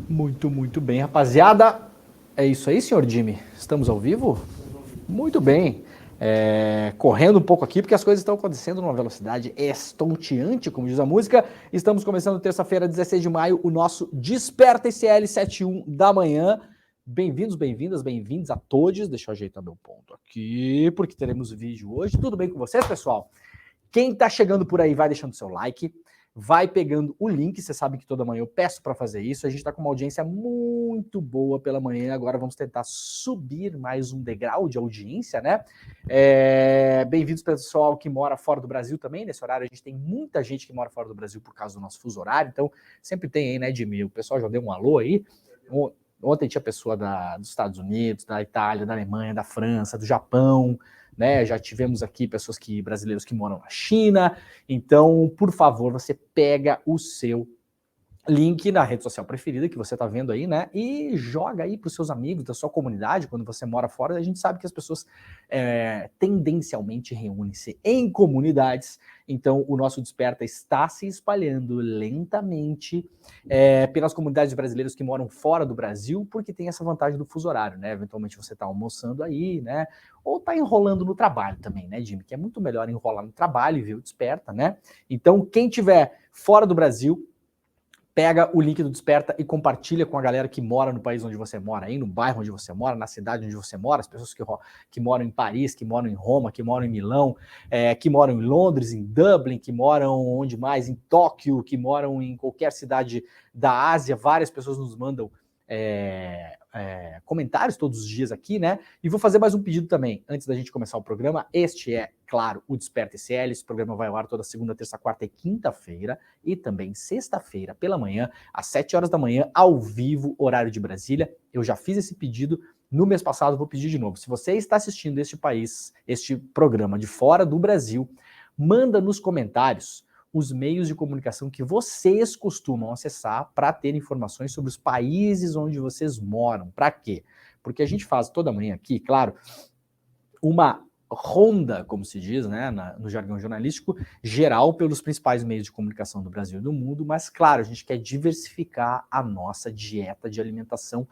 Muito bem, rapaziada. É isso aí, senhor Jimmy? Estamos ao vivo? Muito bem. Correndo um pouco aqui, porque as coisas estão acontecendo numa velocidade estonteante, como diz a música. Estamos começando terça-feira, 16 de maio, o nosso Desperta ICL 71 da manhã. Bem-vindos, bem-vindas, bem-vindos a todos. Deixa eu ajeitar meu ponto aqui, porque teremos vídeo hoje. Tudo bem com vocês, pessoal? Quem tá chegando por aí, vai deixando seu like, vai pegando o link, você sabe que toda manhã eu peço para fazer isso, a gente tá com uma audiência muito boa pela manhã, agora vamos tentar subir mais um degrau de audiência, né? Bem-vindos pessoal que mora fora do Brasil também, nesse horário a gente tem muita gente que mora fora do Brasil por causa do nosso fuso horário, então sempre tem aí, né, Jimmy? O pessoal já deu um alô aí, ontem tinha pessoa dos Estados Unidos, da Itália, da Alemanha, da França, do Japão, né? Já tivemos aqui brasileiros que moram na China. Então, por favor, você pega o seu link na rede social preferida que você está vendo aí, né? E joga aí para os seus amigos da sua comunidade. Quando você mora fora, a gente sabe que as pessoas tendencialmente reúnem-se em comunidades. Então, o nosso Desperta está se espalhando lentamente pelas comunidades brasileiras que moram fora do Brasil, porque tem essa vantagem do fuso horário, né? Eventualmente você está almoçando aí, né? Ou está enrolando no trabalho também, né, Jimmy? Que é muito melhor enrolar no trabalho e ver o Desperta, né? Então, quem tiver fora do Brasil, pega o link do Desperta e compartilha com a galera que mora no país onde você mora, aí no bairro onde você mora, na cidade onde você mora, as pessoas que moram em Paris, que moram em Roma, que moram em Milão, que moram em Londres, em Dublin, que moram onde mais? Em Tóquio, que moram em qualquer cidade da Ásia. Várias pessoas nos mandam comentários todos os dias aqui, né? E vou fazer mais um pedido também, antes da gente começar o programa. Este é, claro, o Desperta ICL. Esse programa vai ao ar toda segunda, terça, quarta e quinta-feira, e também sexta-feira pela manhã, às 7 horas da manhã, ao vivo, horário de Brasília. Eu já fiz esse pedido no mês passado, vou pedir de novo. Se você está assistindo este programa de fora do Brasil, manda nos comentários os meios de comunicação que vocês costumam acessar para ter informações sobre os países onde vocês moram. Para quê? Porque a gente faz toda manhã aqui, claro, uma ronda, como se diz, né, no jargão jornalístico, geral pelos principais meios de comunicação do Brasil e do mundo, mas, claro, a gente quer diversificar a nossa dieta de alimentação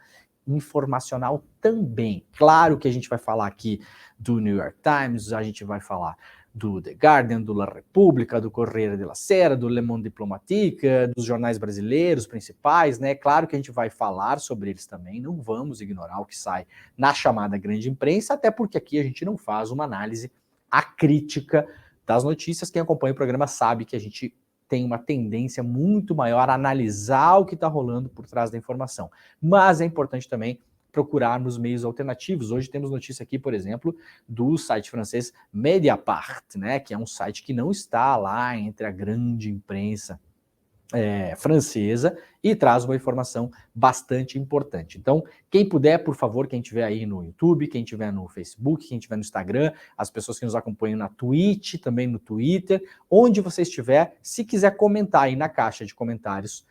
informacional também. Claro que a gente vai falar aqui do New York Times, a gente vai falar do The Guardian, do La Repubblica, do Corriere della Sera, do Le Monde Diplomatique, dos jornais brasileiros principais, né? Claro que a gente vai falar sobre eles também, não vamos ignorar o que sai na chamada grande imprensa, até porque aqui a gente não faz uma análise acrítica das notícias. Quem acompanha o programa sabe que a gente tem uma tendência muito maior a analisar o que está rolando por trás da informação. Mas é importante também procurar nos meios alternativos. Hoje temos notícia aqui, por exemplo, do site francês Mediapart, né, que é um site que não está lá entre a grande imprensa francesa e traz uma informação bastante importante. Então, quem puder, por favor, quem estiver aí no YouTube, quem estiver no Facebook, quem estiver no Instagram, as pessoas que nos acompanham na Twitch, também no Twitter, onde você estiver, se quiser comentar aí na caixa de comentários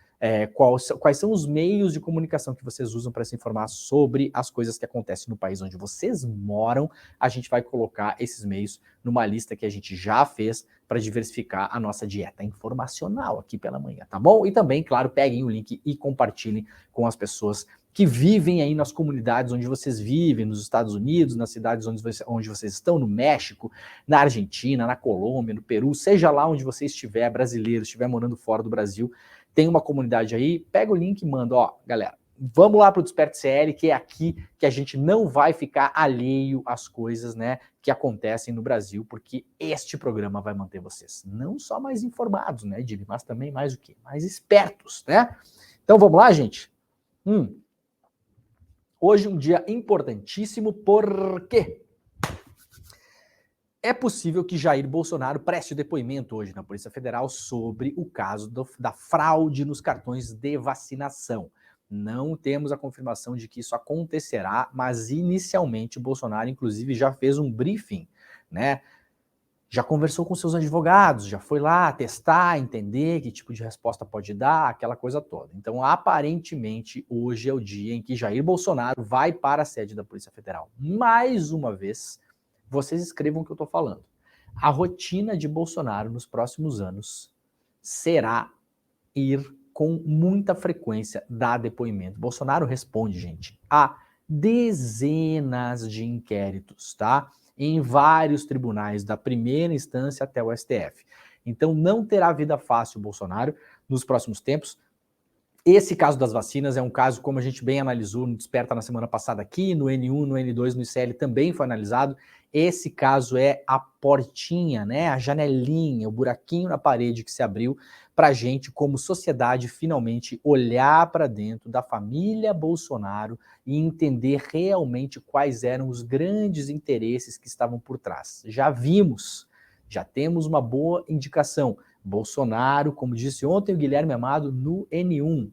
quais são os meios de comunicação que vocês usam para se informar sobre as coisas que acontecem no país onde vocês moram, a gente vai colocar esses meios numa lista que a gente já fez para diversificar a nossa dieta informacional aqui pela manhã, tá bom? E também, claro, peguem o link e compartilhem com as pessoas que vivem aí nas comunidades onde vocês vivem, nos Estados Unidos, nas cidades onde vocês estão, no México, na Argentina, na Colômbia, no Peru, seja lá onde você estiver, brasileiro, estiver morando fora do Brasil, tem uma comunidade aí, pega o link e manda, ó, galera, vamos lá para o Desperta ICL, que é aqui que a gente não vai ficar alheio às coisas, né, que acontecem no Brasil, porque este programa vai manter vocês não só mais informados, né, Dili, mas também mais o quê? Mais espertos, né? Então vamos lá, gente? Hoje um dia importantíssimo, porque é possível que Jair Bolsonaro preste depoimento hoje na Polícia Federal sobre o caso da fraude nos cartões de vacinação. Não temos a confirmação de que isso acontecerá, mas inicialmente Bolsonaro, inclusive, já fez um briefing, né? Já conversou com seus advogados, já foi lá testar, entender que tipo de resposta pode dar, aquela coisa toda. Então, aparentemente, hoje é o dia em que Jair Bolsonaro vai para a sede da Polícia Federal. Mais uma vez, vocês escrevam o que eu estou falando. A rotina de Bolsonaro nos próximos anos será ir com muita frequência dá depoimento. Bolsonaro responde, gente, a dezenas de inquéritos, tá? Em vários tribunais, da primeira instância até o STF. Então não terá vida fácil o Bolsonaro nos próximos tempos. Esse caso das vacinas é um caso, como a gente bem analisou no Desperta na semana passada aqui, no N1, no N2, no ICL também foi analisado. Esse caso é a portinha, né, a janelinha, o buraquinho na parede que se abriu para a gente, como sociedade, finalmente olhar para dentro da família Bolsonaro e entender realmente quais eram os grandes interesses que estavam por trás. Já vimos, já temos uma boa indicação. Bolsonaro, como disse ontem o Guilherme Amado, no N1,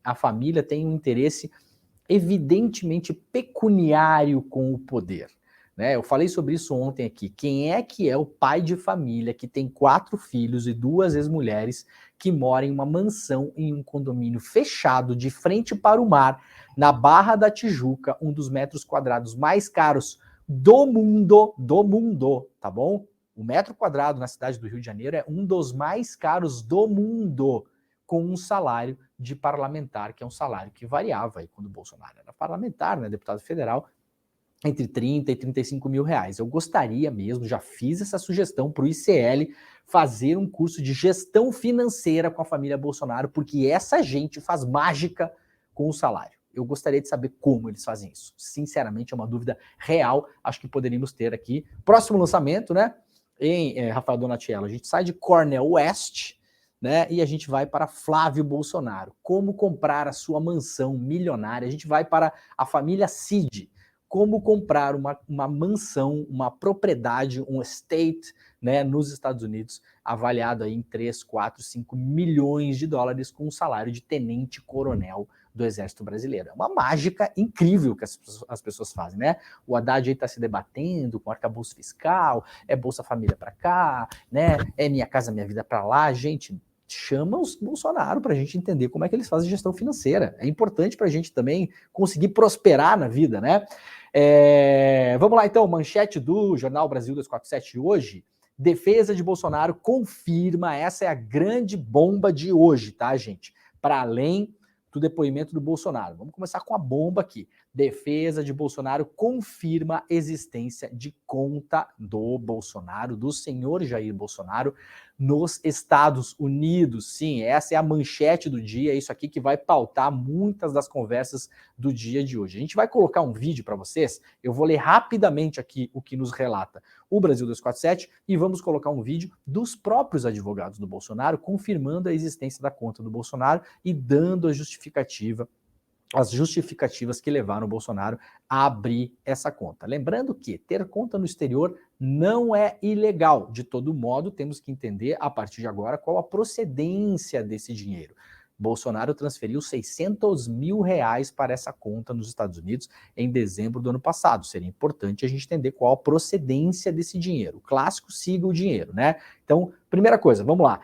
a família tem um interesse evidentemente pecuniário com o poder. Né? Eu falei sobre isso ontem aqui. Quem é que é o pai de família que tem 4 filhos e 2 ex-mulheres que mora em uma mansão em um condomínio fechado de frente para o mar, na Barra da Tijuca, um dos metros quadrados mais caros do mundo, tá bom? O metro quadrado na cidade do Rio de Janeiro é um dos mais caros do mundo, com um salário de parlamentar, que é um salário que variava aí quando o Bolsonaro era parlamentar, né, deputado federal, entre 30 e 35 mil reais. Eu gostaria mesmo, já fiz essa sugestão para o ICL, fazer um curso de gestão financeira com a família Bolsonaro, porque essa gente faz mágica com o salário. Eu gostaria de saber como eles fazem isso. Sinceramente, é uma dúvida real, acho que poderíamos ter aqui. Próximo lançamento, né? Em Rafael Donatiello, a gente sai de Cornel West, né, e a gente vai para Flávio Bolsonaro. Como comprar a sua mansão milionária? A gente vai para a família Cid. Como comprar uma mansão, uma propriedade, um estate, né, nos Estados Unidos, avaliado aí em 3, 4, 5 milhões de dólares com um salário de tenente-coronel do Exército Brasileiro. É uma mágica incrível que as pessoas fazem, né? O Haddad aí está se debatendo com arcabouço fiscal, é Bolsa Família para cá, né? É Minha Casa Minha Vida para lá. Gente, chama os Bolsonaro para a gente entender como é que eles fazem gestão financeira. É importante para a gente também conseguir prosperar na vida, né? Vamos lá então, manchete do Jornal Brasil 247 hoje. Defesa de Bolsonaro confirma, essa é a grande bomba de hoje, tá, gente? Para além do depoimento do Bolsonaro. Vamos começar com a bomba aqui. Defesa de Bolsonaro confirma a existência de conta do Bolsonaro, do senhor Jair Bolsonaro, nos Estados Unidos. Sim, essa é a manchete do dia, é isso aqui que vai pautar muitas das conversas do dia de hoje. A gente vai colocar um vídeo para vocês, eu vou ler rapidamente aqui o que nos relata o Brasil 247 e vamos colocar um vídeo dos próprios advogados do Bolsonaro confirmando a existência da conta do Bolsonaro e dando as justificativas que levaram o Bolsonaro a abrir essa conta. Lembrando que ter conta no exterior não é ilegal. De todo modo, temos que entender, a partir de agora, qual a procedência desse dinheiro. Bolsonaro transferiu 600 mil reais para essa conta nos Estados Unidos em dezembro do ano passado. Seria importante a gente entender qual a procedência desse dinheiro. O clássico, siga o dinheiro, né? Então, primeira coisa, vamos lá.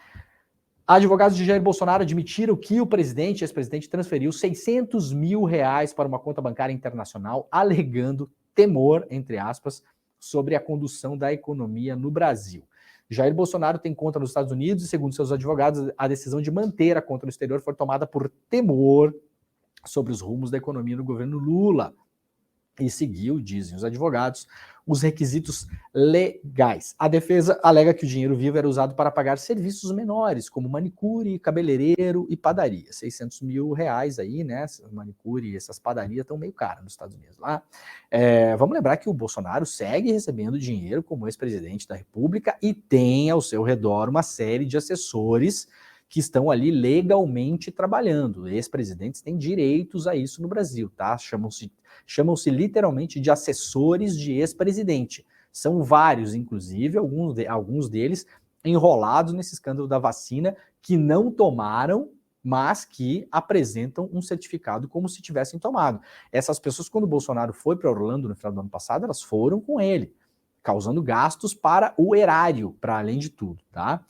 Advogados de Jair Bolsonaro admitiram que o ex-presidente, transferiu 600 mil reais para uma conta bancária internacional, alegando temor, entre aspas, sobre a condução da economia no Brasil. Jair Bolsonaro tem conta nos Estados Unidos e, segundo seus advogados, a decisão de manter a conta no exterior foi tomada por temor sobre os rumos da economia no governo Lula. E seguiu, dizem os advogados, os requisitos legais. A defesa alega que o dinheiro vivo era usado para pagar serviços menores, como manicure, cabeleireiro e padaria. 600 mil reais aí, né? Manicure e essas padarias estão meio caras nos Estados Unidos lá. Vamos lembrar que o Bolsonaro segue recebendo dinheiro como ex-presidente da República e tem ao seu redor uma série de assessores que estão ali legalmente trabalhando. Ex-presidentes têm direitos a isso no Brasil, tá? Chamam-se literalmente de assessores de ex-presidente. São vários, inclusive, alguns deles enrolados nesse escândalo da vacina, que não tomaram, mas que apresentam um certificado como se tivessem tomado. Essas pessoas, quando o Bolsonaro foi para Orlando no final do ano passado, elas foram com ele, causando gastos para o erário, para além de tudo, tá?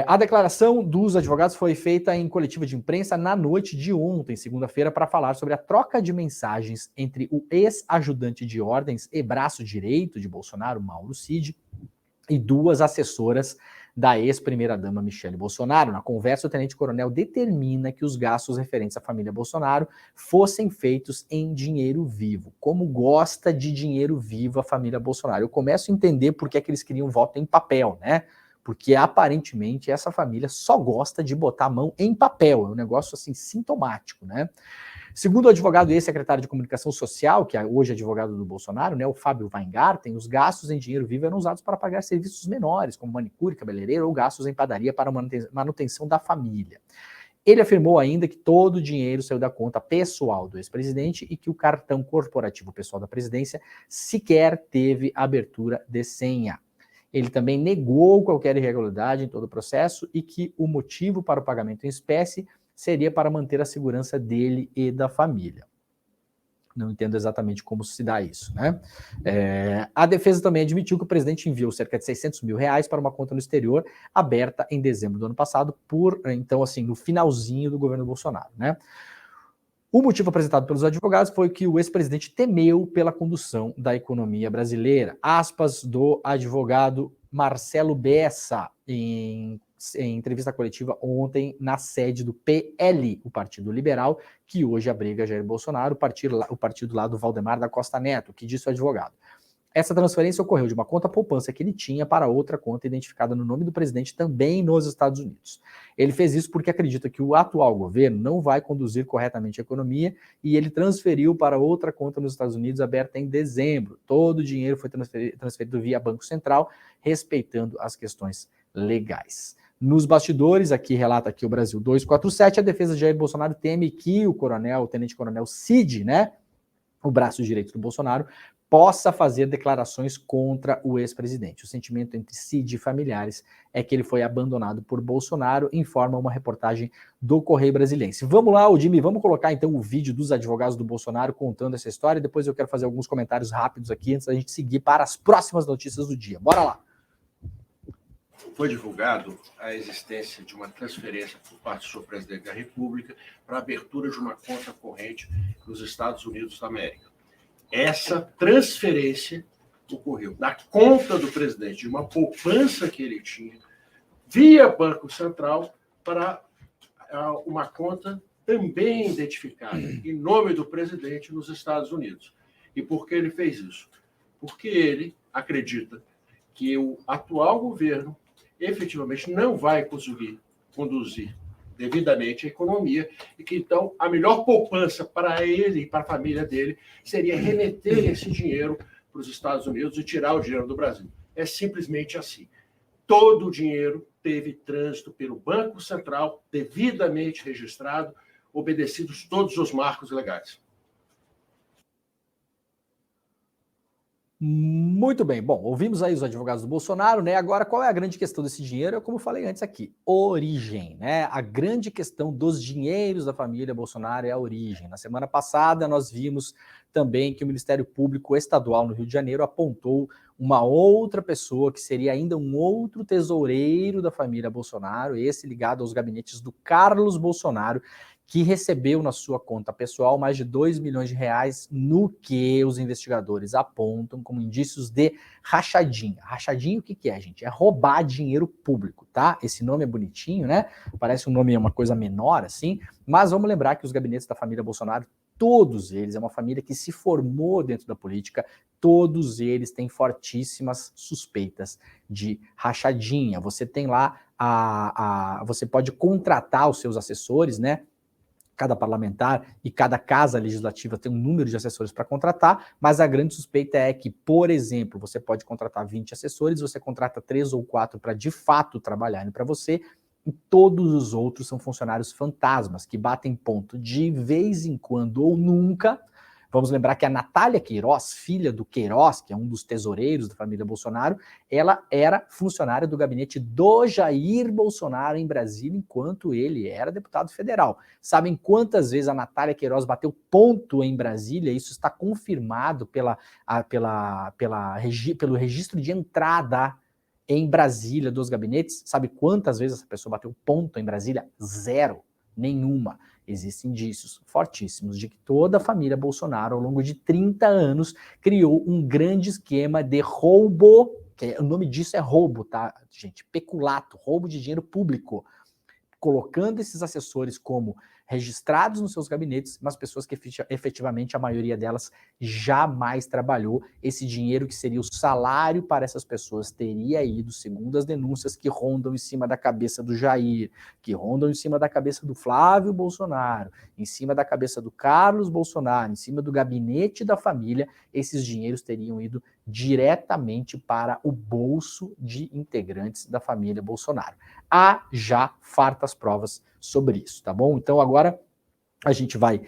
A declaração dos advogados foi feita em coletiva de imprensa na noite de ontem, segunda-feira, para falar sobre a troca de mensagens entre o ex-ajudante de ordens e braço direito de Bolsonaro, Mauro Cid, e 2 assessoras da ex-primeira-dama Michele Bolsonaro. Na conversa, o tenente-coronel determina que os gastos referentes à família Bolsonaro fossem feitos em dinheiro vivo. Como gosta de dinheiro vivo a família Bolsonaro. Eu começo a entender por que é que eles queriam voto em papel, né? Porque aparentemente essa família só gosta de botar a mão em papel. É um negócio assim sintomático, né? Segundo o advogado e ex-secretário de Comunicação Social, que é hoje advogado do Bolsonaro, né, o Fábio Weingarten, os gastos em dinheiro vivo eram usados para pagar serviços menores, como manicure, cabeleireiro ou gastos em padaria para manutenção da família. Ele afirmou ainda que todo o dinheiro saiu da conta pessoal do ex-presidente e que o cartão corporativo pessoal da presidência sequer teve abertura de senha. Ele também negou qualquer irregularidade em todo o processo e que o motivo para o pagamento em espécie seria para manter a segurança dele e da família. Não entendo exatamente como se dá isso, né? A defesa também admitiu que o presidente enviou cerca de 600 mil reais para uma conta no exterior, aberta em dezembro do ano passado, então, assim, no finalzinho do governo Bolsonaro, né? O motivo apresentado pelos advogados foi que o ex-presidente temeu pela condução da economia brasileira. Aspas do advogado Marcelo Bessa, em entrevista coletiva ontem na sede do PL, o Partido Liberal, que hoje abriga Jair Bolsonaro, o partido lá do Valdemar da Costa Neto, que disse o advogado. Essa transferência ocorreu de uma conta poupança que ele tinha para outra conta identificada no nome do presidente também nos Estados Unidos. Ele fez isso porque acredita que o atual governo não vai conduzir corretamente a economia e ele transferiu para outra conta nos Estados Unidos aberta em dezembro. Todo o dinheiro foi transferido via Banco Central, respeitando as questões legais. Nos bastidores, aqui relata aqui o Brasil 247, a defesa de Jair Bolsonaro teme que o tenente-coronel Cid, né, o braço direito do Bolsonaro, possa fazer declarações contra o ex-presidente. O sentimento entre Cid e familiares é que ele foi abandonado por Bolsonaro, informa uma reportagem do Correio Brasiliense. Vamos lá, Jimmy, vamos colocar então o vídeo dos advogados do Bolsonaro contando essa história, e depois eu quero fazer alguns comentários rápidos aqui antes da gente seguir para as próximas notícias do dia. Bora lá! Foi divulgado a existência de uma transferência por parte do senhor presidente da República para a abertura de uma conta corrente nos Estados Unidos da América. Essa transferência ocorreu na conta do presidente, de uma poupança que ele tinha, via Banco Central, para uma conta também identificada em nome do presidente nos Estados Unidos. E por que ele fez isso? Porque ele acredita que o atual governo efetivamente não vai conseguir conduzir devidamente a economia e que, então, a melhor poupança para ele e para a família dele seria remeter esse dinheiro para os Estados Unidos e tirar o dinheiro do Brasil. É simplesmente assim. Todo o dinheiro teve trânsito pelo Banco Central, devidamente registrado, obedecidos todos os marcos legais. Muito bem. Bom, ouvimos aí os advogados do Bolsonaro, né? Agora, qual é a grande questão desse dinheiro? É como eu falei antes aqui, origem, né? A grande questão dos dinheiros da família Bolsonaro é a origem. Na semana passada, nós vimos também que o Ministério Público Estadual no Rio de Janeiro apontou uma outra pessoa que seria ainda um outro tesoureiro da família Bolsonaro, esse ligado aos gabinetes do Carlos Bolsonaro, que recebeu na sua conta pessoal mais de 2 milhões de reais no que os investigadores apontam como indícios de rachadinha. Rachadinha o que é, gente? É roubar dinheiro público, tá? Esse nome é bonitinho, né? Parece um nome, uma coisa menor assim, mas vamos lembrar que os gabinetes da família Bolsonaro, todos eles, é uma família que se formou dentro da política, todos eles têm fortíssimas suspeitas de rachadinha. Você tem lá, você pode contratar os seus assessores, né? Cada parlamentar e cada casa legislativa tem um número de assessores para contratar, mas a grande suspeita é que, por exemplo, você pode contratar 20 assessores, você contrata 3 ou 4 para de fato trabalharem para você, e todos os outros são funcionários fantasmas, que batem ponto de vez em quando ou nunca. Vamos lembrar que a Natália Queiroz, filha do Queiroz, que é um dos tesoureiros da família Bolsonaro, ela era funcionária do gabinete do Jair Bolsonaro em Brasília, enquanto ele era deputado federal. Sabem quantas vezes a Natália Queiroz bateu ponto em Brasília? Isso está confirmado pelo registro de entrada em Brasília dos gabinetes. Sabe quantas vezes essa pessoa bateu ponto em Brasília? 0. Nenhuma. Existem indícios fortíssimos de que toda a família Bolsonaro, ao longo de 30 anos, criou um grande esquema de roubo o nome disso é roubo, tá, gente? Peculato, roubo de dinheiro público, colocando esses assessores como registrados nos seus gabinetes, mas pessoas que efetivamente a maioria delas jamais trabalhou. Esse dinheiro que seria o salário para essas pessoas teria ido, segundo as denúncias que rondam em cima da cabeça do Jair, que rondam em cima da cabeça do Flávio Bolsonaro, em cima da cabeça do Carlos Bolsonaro, em cima do gabinete da família, esses dinheiros teriam ido diretamente para o bolso de integrantes da família Bolsonaro. Há já fartas provas sobre isso, tá bom? Então agora a gente vai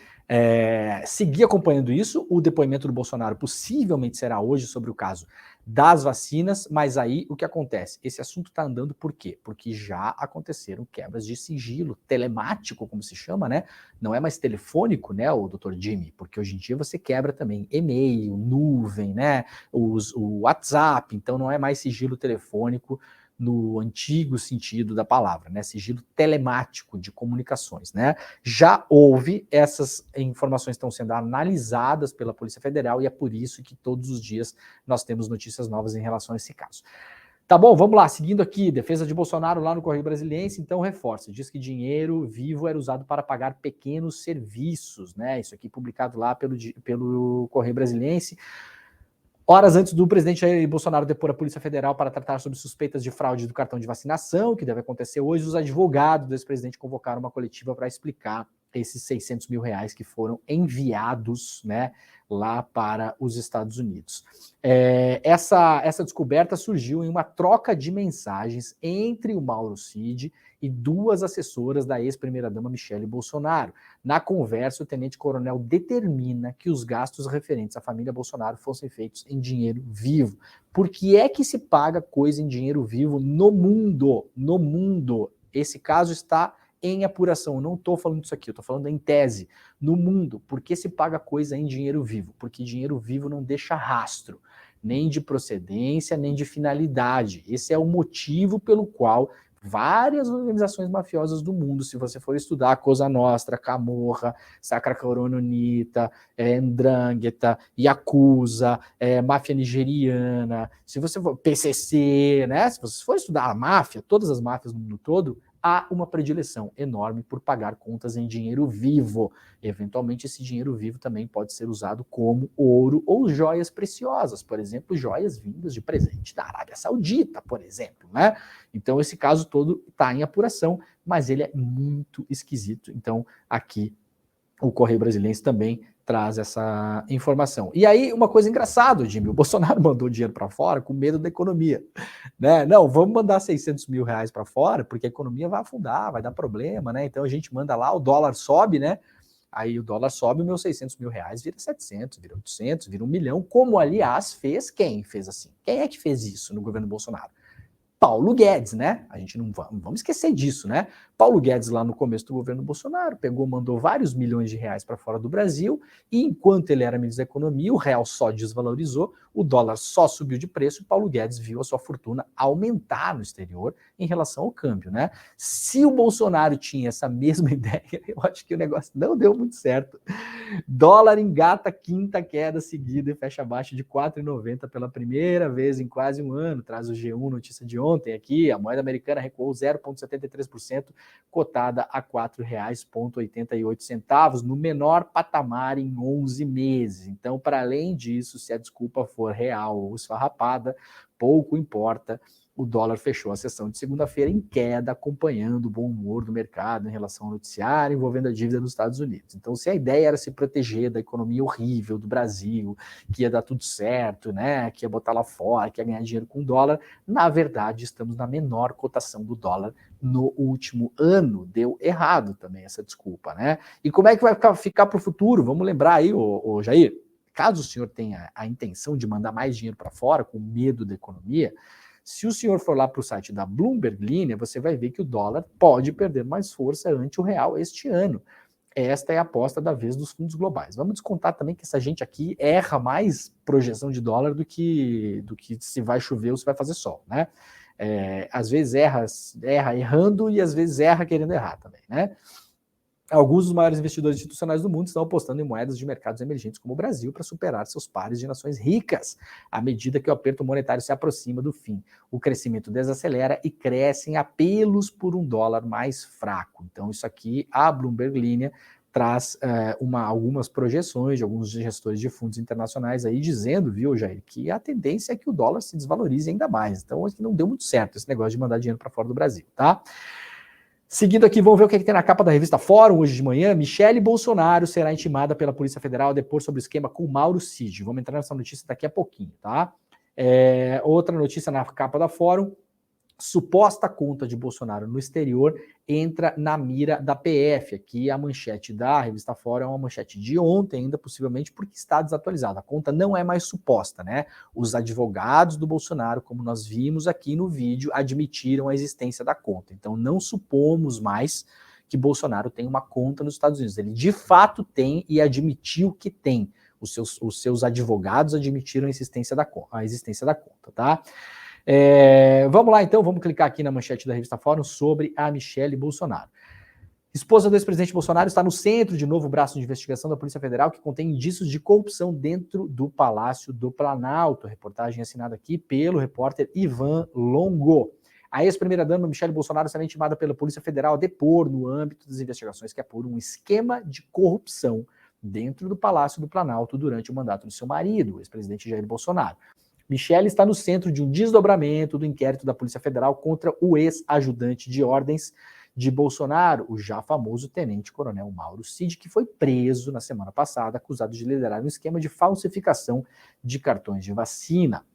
seguir acompanhando isso. O depoimento do Bolsonaro possivelmente será hoje sobre o caso das vacinas, mas aí o que acontece? Esse assunto está andando por quê? Porque já aconteceram quebras de sigilo telemático, como se chama, né? Não é mais telefônico, né, o Dr. Jimmy? Porque hoje em dia você quebra também e-mail, nuvem, né? O WhatsApp, então não é mais sigilo telefônico no antigo sentido da palavra, né? Sigilo telemático de comunicações, né? Já houve, essas informações estão sendo analisadas pela Polícia Federal e é por isso que todos os dias nós temos notícias novas em relação a esse caso. Tá bom, vamos lá, seguindo aqui, defesa de Bolsonaro lá no Correio Brasiliense, então reforça, diz que dinheiro vivo era usado para pagar pequenos serviços, né? Isso aqui publicado lá pelo Correio Brasiliense. Horas antes do presidente Jair Bolsonaro depor a Polícia Federal para tratar sobre suspeitas de fraude do cartão de vacinação, que deve acontecer hoje, os advogados do ex-presidente convocaram uma coletiva para explicar esses 600 mil reais que foram enviados, né, lá para os Estados Unidos. Essa descoberta surgiu em uma troca de mensagens entre o Mauro Cid e duas assessoras da ex-primeira-dama Michele Bolsonaro. Na conversa, o tenente-coronel determina que os gastos referentes à família Bolsonaro fossem feitos em dinheiro vivo. Por que é que se paga coisa em dinheiro vivo no mundo? No mundo. Esse caso está em apuração. Eu não estou falando disso aqui, eu estou falando em tese. No mundo, por que se paga coisa em dinheiro vivo? Porque dinheiro vivo não deixa rastro, nem de procedência, nem de finalidade. Esse é o motivo pelo qual várias organizações mafiosas do mundo, se você for estudar Cosa Nostra, Camorra, Sacra Corona Unita, Ndrangheta, Yakuza, máfia nigeriana, se você for PCC, né? Se você for estudar a máfia, todas as máfias no mundo todo, há uma predileção enorme por pagar contas em dinheiro vivo. Eventualmente, esse dinheiro vivo também pode ser usado como ouro ou joias preciosas, por exemplo, joias vindas de presente da Arábia Saudita, por exemplo, né? Então, esse caso todo está em apuração, mas ele é muito esquisito. Então, aqui, o Correio Brasiliense também traz essa informação. E aí, uma coisa engraçada, Jimmy, o Bolsonaro mandou dinheiro para fora com medo da economia, né? Não, vamos mandar 600 mil reais para fora, porque a economia vai afundar, vai dar problema, né? Então a gente manda lá, o dólar sobe, né? Aí o dólar sobe, meus 600 mil reais vira 700, vira 800, vira 1 milhão, como aliás fez quem fez assim? Quem é que fez isso no governo Bolsonaro? Paulo Guedes, né? A gente não vamos esquecer disso, né? Paulo Guedes, lá no começo do governo Bolsonaro, mandou vários milhões de reais para fora do Brasil, e enquanto ele era ministro da Economia, o real só desvalorizou, o dólar só subiu de preço, e Paulo Guedes viu a sua fortuna aumentar no exterior em relação ao câmbio, né? Se o Bolsonaro tinha essa mesma ideia, eu acho que o negócio não deu muito certo. Dólar engata quinta queda seguida e fecha abaixo de 4,90 pela primeira vez em quase um ano, traz o G1, notícia de ontem aqui, a moeda americana recuou 0,73%, cotada a R$ 4,88, no menor patamar em 11 meses. Então, para além disso, se a desculpa for real ou esfarrapada, pouco importa. O dólar fechou a sessão de segunda-feira em queda, acompanhando o bom humor do mercado em relação ao noticiário envolvendo a dívida dos Estados Unidos. Então, se a ideia era se proteger da economia horrível do Brasil, que ia dar tudo certo, né, que ia botar lá fora, que ia ganhar dinheiro com o dólar, na verdade, estamos na menor cotação do dólar no último ano. Deu errado também essa desculpa, né? E como é que vai ficar para o futuro? Vamos lembrar aí, ô Jair, caso o senhor tenha a intenção de mandar mais dinheiro para fora, com medo da economia, se o senhor for lá para o site da Bloomberg Linha, você vai ver que o dólar pode perder mais força ante o real este ano. Esta é a aposta da vez dos fundos globais. Vamos descontar também que essa gente aqui erra mais projeção de dólar do que se vai chover ou se vai fazer sol, né? Às vezes erra errando e às vezes erra querendo errar também, né? Alguns dos maiores investidores institucionais do mundo estão apostando em moedas de mercados emergentes como o Brasil para superar seus pares de nações ricas, à medida que o aperto monetário se aproxima do fim. O crescimento desacelera e crescem apelos por um dólar mais fraco. Então isso aqui, a Bloomberg Linha traz algumas projeções de alguns gestores de fundos internacionais aí dizendo, viu, Jair, que a tendência é que o dólar se desvalorize ainda mais. Então aqui não deu muito certo esse negócio de mandar dinheiro para fora do Brasil, tá? Seguindo aqui, vamos ver o que tem na capa da revista Fórum hoje de manhã. Michele Bolsonaro será intimada pela Polícia Federal a depor sobre o esquema com Mauro Cid. Vamos entrar nessa notícia daqui a pouquinho, tá? Outra notícia na capa da Fórum. Suposta conta de Bolsonaro no exterior entra na mira da PF. Aqui a manchete da revista Fórum é uma manchete de ontem ainda, possivelmente porque está desatualizada. A conta não é mais suposta, né? Os advogados do Bolsonaro, como nós vimos aqui no vídeo, admitiram a existência da conta. Então não supomos mais que Bolsonaro tem uma conta nos Estados Unidos. Ele de fato tem e admitiu que tem. Os seus advogados admitiram a existência da conta, tá? Vamos lá então, vamos clicar aqui na manchete da revista Fórum sobre a Michele Bolsonaro. Esposa do ex-presidente Bolsonaro está no centro de novo braço de investigação da Polícia Federal que contém indícios de corrupção dentro do Palácio do Planalto. Reportagem assinada aqui pelo repórter Ivan Longo. A ex-primeira-dama Michele Bolsonaro será intimada pela Polícia Federal a depor no âmbito das investigações que apuram um esquema de corrupção dentro do Palácio do Planalto durante o mandato do seu marido, o ex-presidente Jair Bolsonaro. Michele está no centro de um desdobramento do inquérito da Polícia Federal contra o ex-ajudante de ordens de Bolsonaro, o já famoso tenente-coronel Mauro Cid, que foi preso na semana passada, acusado de liderar um esquema de falsificação de cartões de vacina.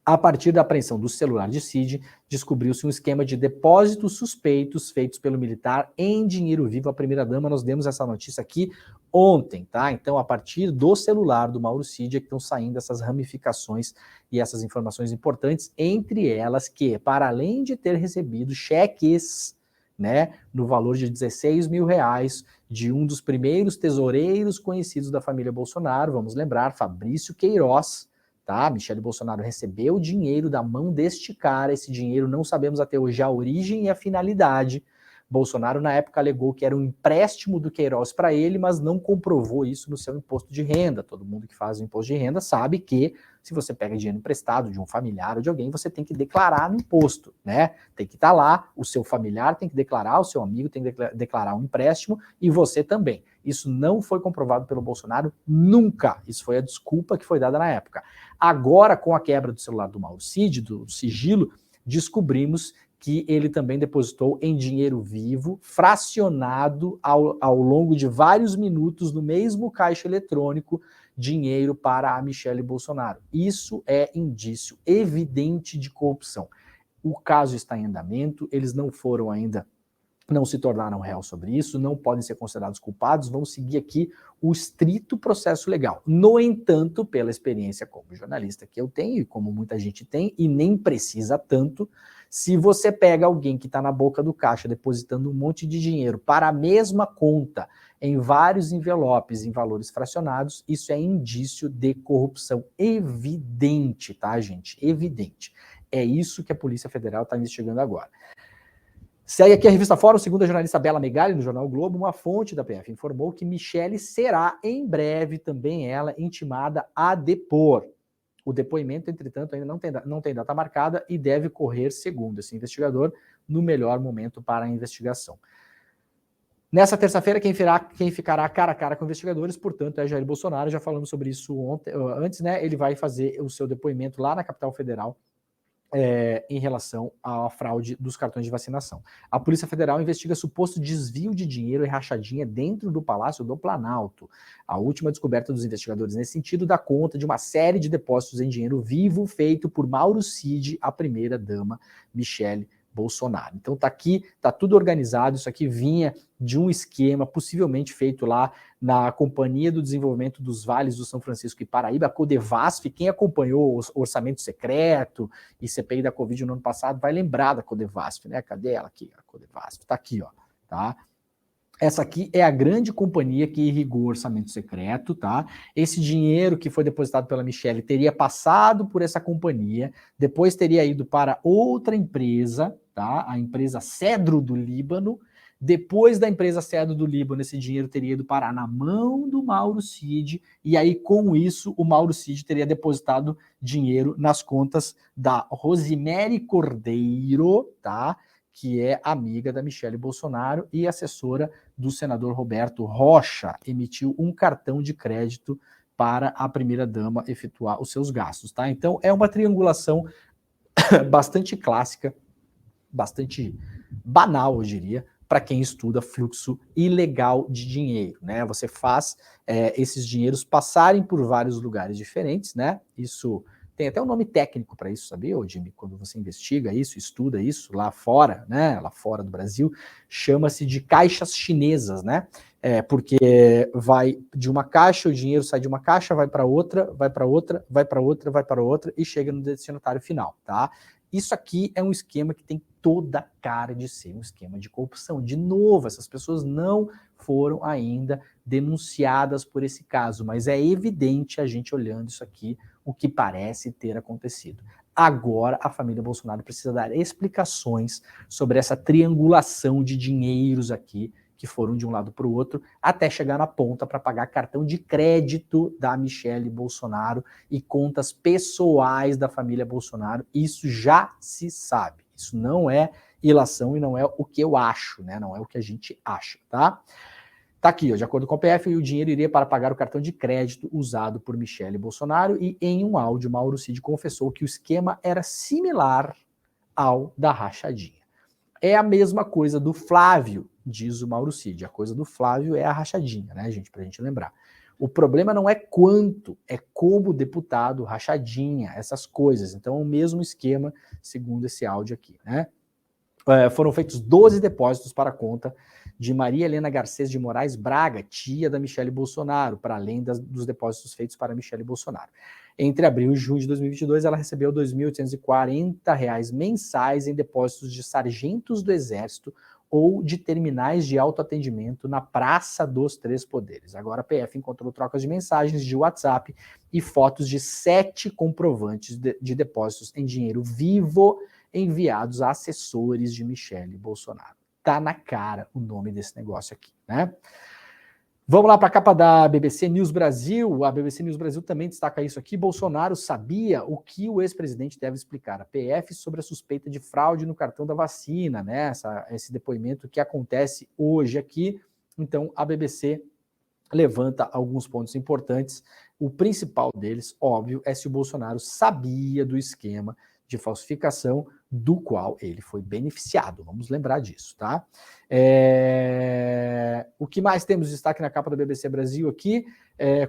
A partir da apreensão do celular de Cid, descobriu-se um esquema de depósitos suspeitos feitos pelo militar em dinheiro vivo à primeira-dama. Nós demos essa notícia aqui ontem, tá? Então, a partir do celular do Mauro Cid é que estão saindo essas ramificações e essas informações importantes, entre elas que, para além de ter recebido cheques, né, no valor de R$16 mil de um dos primeiros tesoureiros conhecidos da família Bolsonaro, vamos lembrar, Fabrício Queiroz, tá? Michele Bolsonaro recebeu dinheiro da mão deste cara, esse dinheiro não sabemos até hoje a origem e a finalidade. Bolsonaro na época alegou que era um empréstimo do Queiroz para ele, mas não comprovou isso no seu imposto de renda. Todo mundo que faz o imposto de renda sabe que se você pega dinheiro emprestado de um familiar ou de alguém, você tem que declarar no imposto, né? Tem que estar lá, o seu familiar tem que declarar, o seu amigo tem que declarar um empréstimo e você também. Isso não foi comprovado pelo Bolsonaro nunca. Isso foi a desculpa que foi dada na época. Agora, com a quebra do celular do Mauro Cid, do sigilo, descobrimos que ele também depositou em dinheiro vivo, fracionado ao longo de vários minutos no mesmo caixa eletrônico, dinheiro para a Michele Bolsonaro. Isso é indício evidente de corrupção. O caso está em andamento, eles não foram ainda, não se tornaram réu sobre isso, não podem ser considerados culpados, vão seguir aqui o estrito processo legal. No entanto, pela experiência como jornalista que eu tenho, e como muita gente tem, e nem precisa tanto, se você pega alguém que está na boca do caixa depositando um monte de dinheiro para a mesma conta, em vários envelopes, em valores fracionados, isso é indício de corrupção evidente, tá, gente? Evidente. É isso que a Polícia Federal está investigando agora. Segue aqui a revista Fórum, segundo a jornalista Bela Megali, no jornal Globo, uma fonte da PF informou que Michele será, em breve, também ela, intimada a depor. O depoimento, entretanto, ainda não tem data marcada e deve correr, segundo esse investigador, no melhor momento para a investigação. Nessa terça-feira, quem ficará cara a cara com investigadores, portanto, é Jair Bolsonaro. Já falamos sobre isso antes, né? Ele vai fazer o seu depoimento lá na capital federal, em relação à fraude dos cartões de vacinação. A Polícia Federal investiga suposto desvio de dinheiro e rachadinha dentro do Palácio do Planalto. A última descoberta dos investigadores nesse sentido dá conta de uma série de depósitos em dinheiro vivo feito por Mauro Cid, a primeira-dama Michele Bolsonaro. Então tá aqui, tá tudo organizado, isso aqui vinha de um esquema possivelmente feito lá na Companhia do Desenvolvimento dos Vales do São Francisco e Paraíba, a Codevasf. Quem acompanhou o orçamento secreto e CPI da Covid no ano passado vai lembrar da Codevasf, né? Cadê ela aqui? A Codevasf tá aqui, ó, tá? Essa aqui é a grande companhia que irrigou o orçamento secreto, tá? Esse dinheiro que foi depositado pela Michele teria passado por essa companhia, depois teria ido para outra empresa, tá? A empresa Cedro do Líbano. Depois da empresa Cedo do Líbano, esse dinheiro teria ido parar na mão do Mauro Cid, e aí com isso o Mauro Cid teria depositado dinheiro nas contas da Rosemary Cordeiro, tá? Que é amiga da Michele Bolsonaro e assessora do senador Roberto Rocha, emitiu um cartão de crédito para a primeira-dama efetuar os seus gastos, tá? Então é uma triangulação bastante clássica, bastante banal, eu diria, para quem estuda fluxo ilegal de dinheiro, né? Você faz esses dinheiros passarem por vários lugares diferentes, né? Isso tem até um nome técnico para isso, sabia, Jimmy? Quando você investiga isso, estuda isso lá fora, né? Lá fora do Brasil, chama-se de caixas chinesas, né? Porque vai de uma caixa, o dinheiro sai de uma caixa, vai para outra, vai para outra, vai para outra, vai para outra e chega no destinatário final, tá? Isso aqui é um esquema que tem toda a cara de ser um esquema de corrupção. De novo, essas pessoas não foram ainda denunciadas por esse caso, mas é evidente a gente olhando isso aqui o que parece ter acontecido. Agora a família Bolsonaro precisa dar explicações sobre essa triangulação de dinheiros aqui que foram de um lado para o outro, até chegar na ponta para pagar cartão de crédito da Michele Bolsonaro e contas pessoais da família Bolsonaro. Isso já se sabe. Isso não é ilação e não é o que eu acho, né? Não é o que a gente acha, tá? Tá aqui, ó, de acordo com o PF, o dinheiro iria para pagar o cartão de crédito usado por Michele Bolsonaro e em um áudio, Mauro Cid confessou que o esquema era similar ao da rachadinha. É a mesma coisa do Flávio, diz o Mauro Cid. A coisa do Flávio é a rachadinha, né, gente? Pra gente lembrar. O problema não é quanto, é como deputado, rachadinha, essas coisas. Então, é o mesmo esquema, segundo esse áudio aqui, né? Foram feitos 12 depósitos para a conta de Maria Helena Garcês de Moraes Braga, tia da Michele Bolsonaro, para além dos depósitos feitos para Michele Bolsonaro. Entre abril e junho de 2022, ela recebeu R$ 2.840 mensais em depósitos de sargentos do Exército ou de terminais de autoatendimento na Praça dos Três Poderes. Agora a PF encontrou trocas de mensagens de WhatsApp e fotos de 7 comprovantes de depósitos em dinheiro vivo enviados a assessores de Michele Bolsonaro. Tá na cara o nome desse negócio aqui, né? Vamos lá para a capa da BBC News Brasil. A BBC News Brasil também destaca isso aqui. Bolsonaro sabia o que o ex-presidente deve explicar à PF sobre a suspeita de fraude no cartão da vacina, né? Esse depoimento que acontece hoje aqui. Então, a BBC levanta alguns pontos importantes. O principal deles, óbvio, é se o Bolsonaro sabia do esquema de falsificação do qual ele foi beneficiado. Vamos lembrar disso, tá? O que mais temos de destaque na capa da BBC Brasil aqui?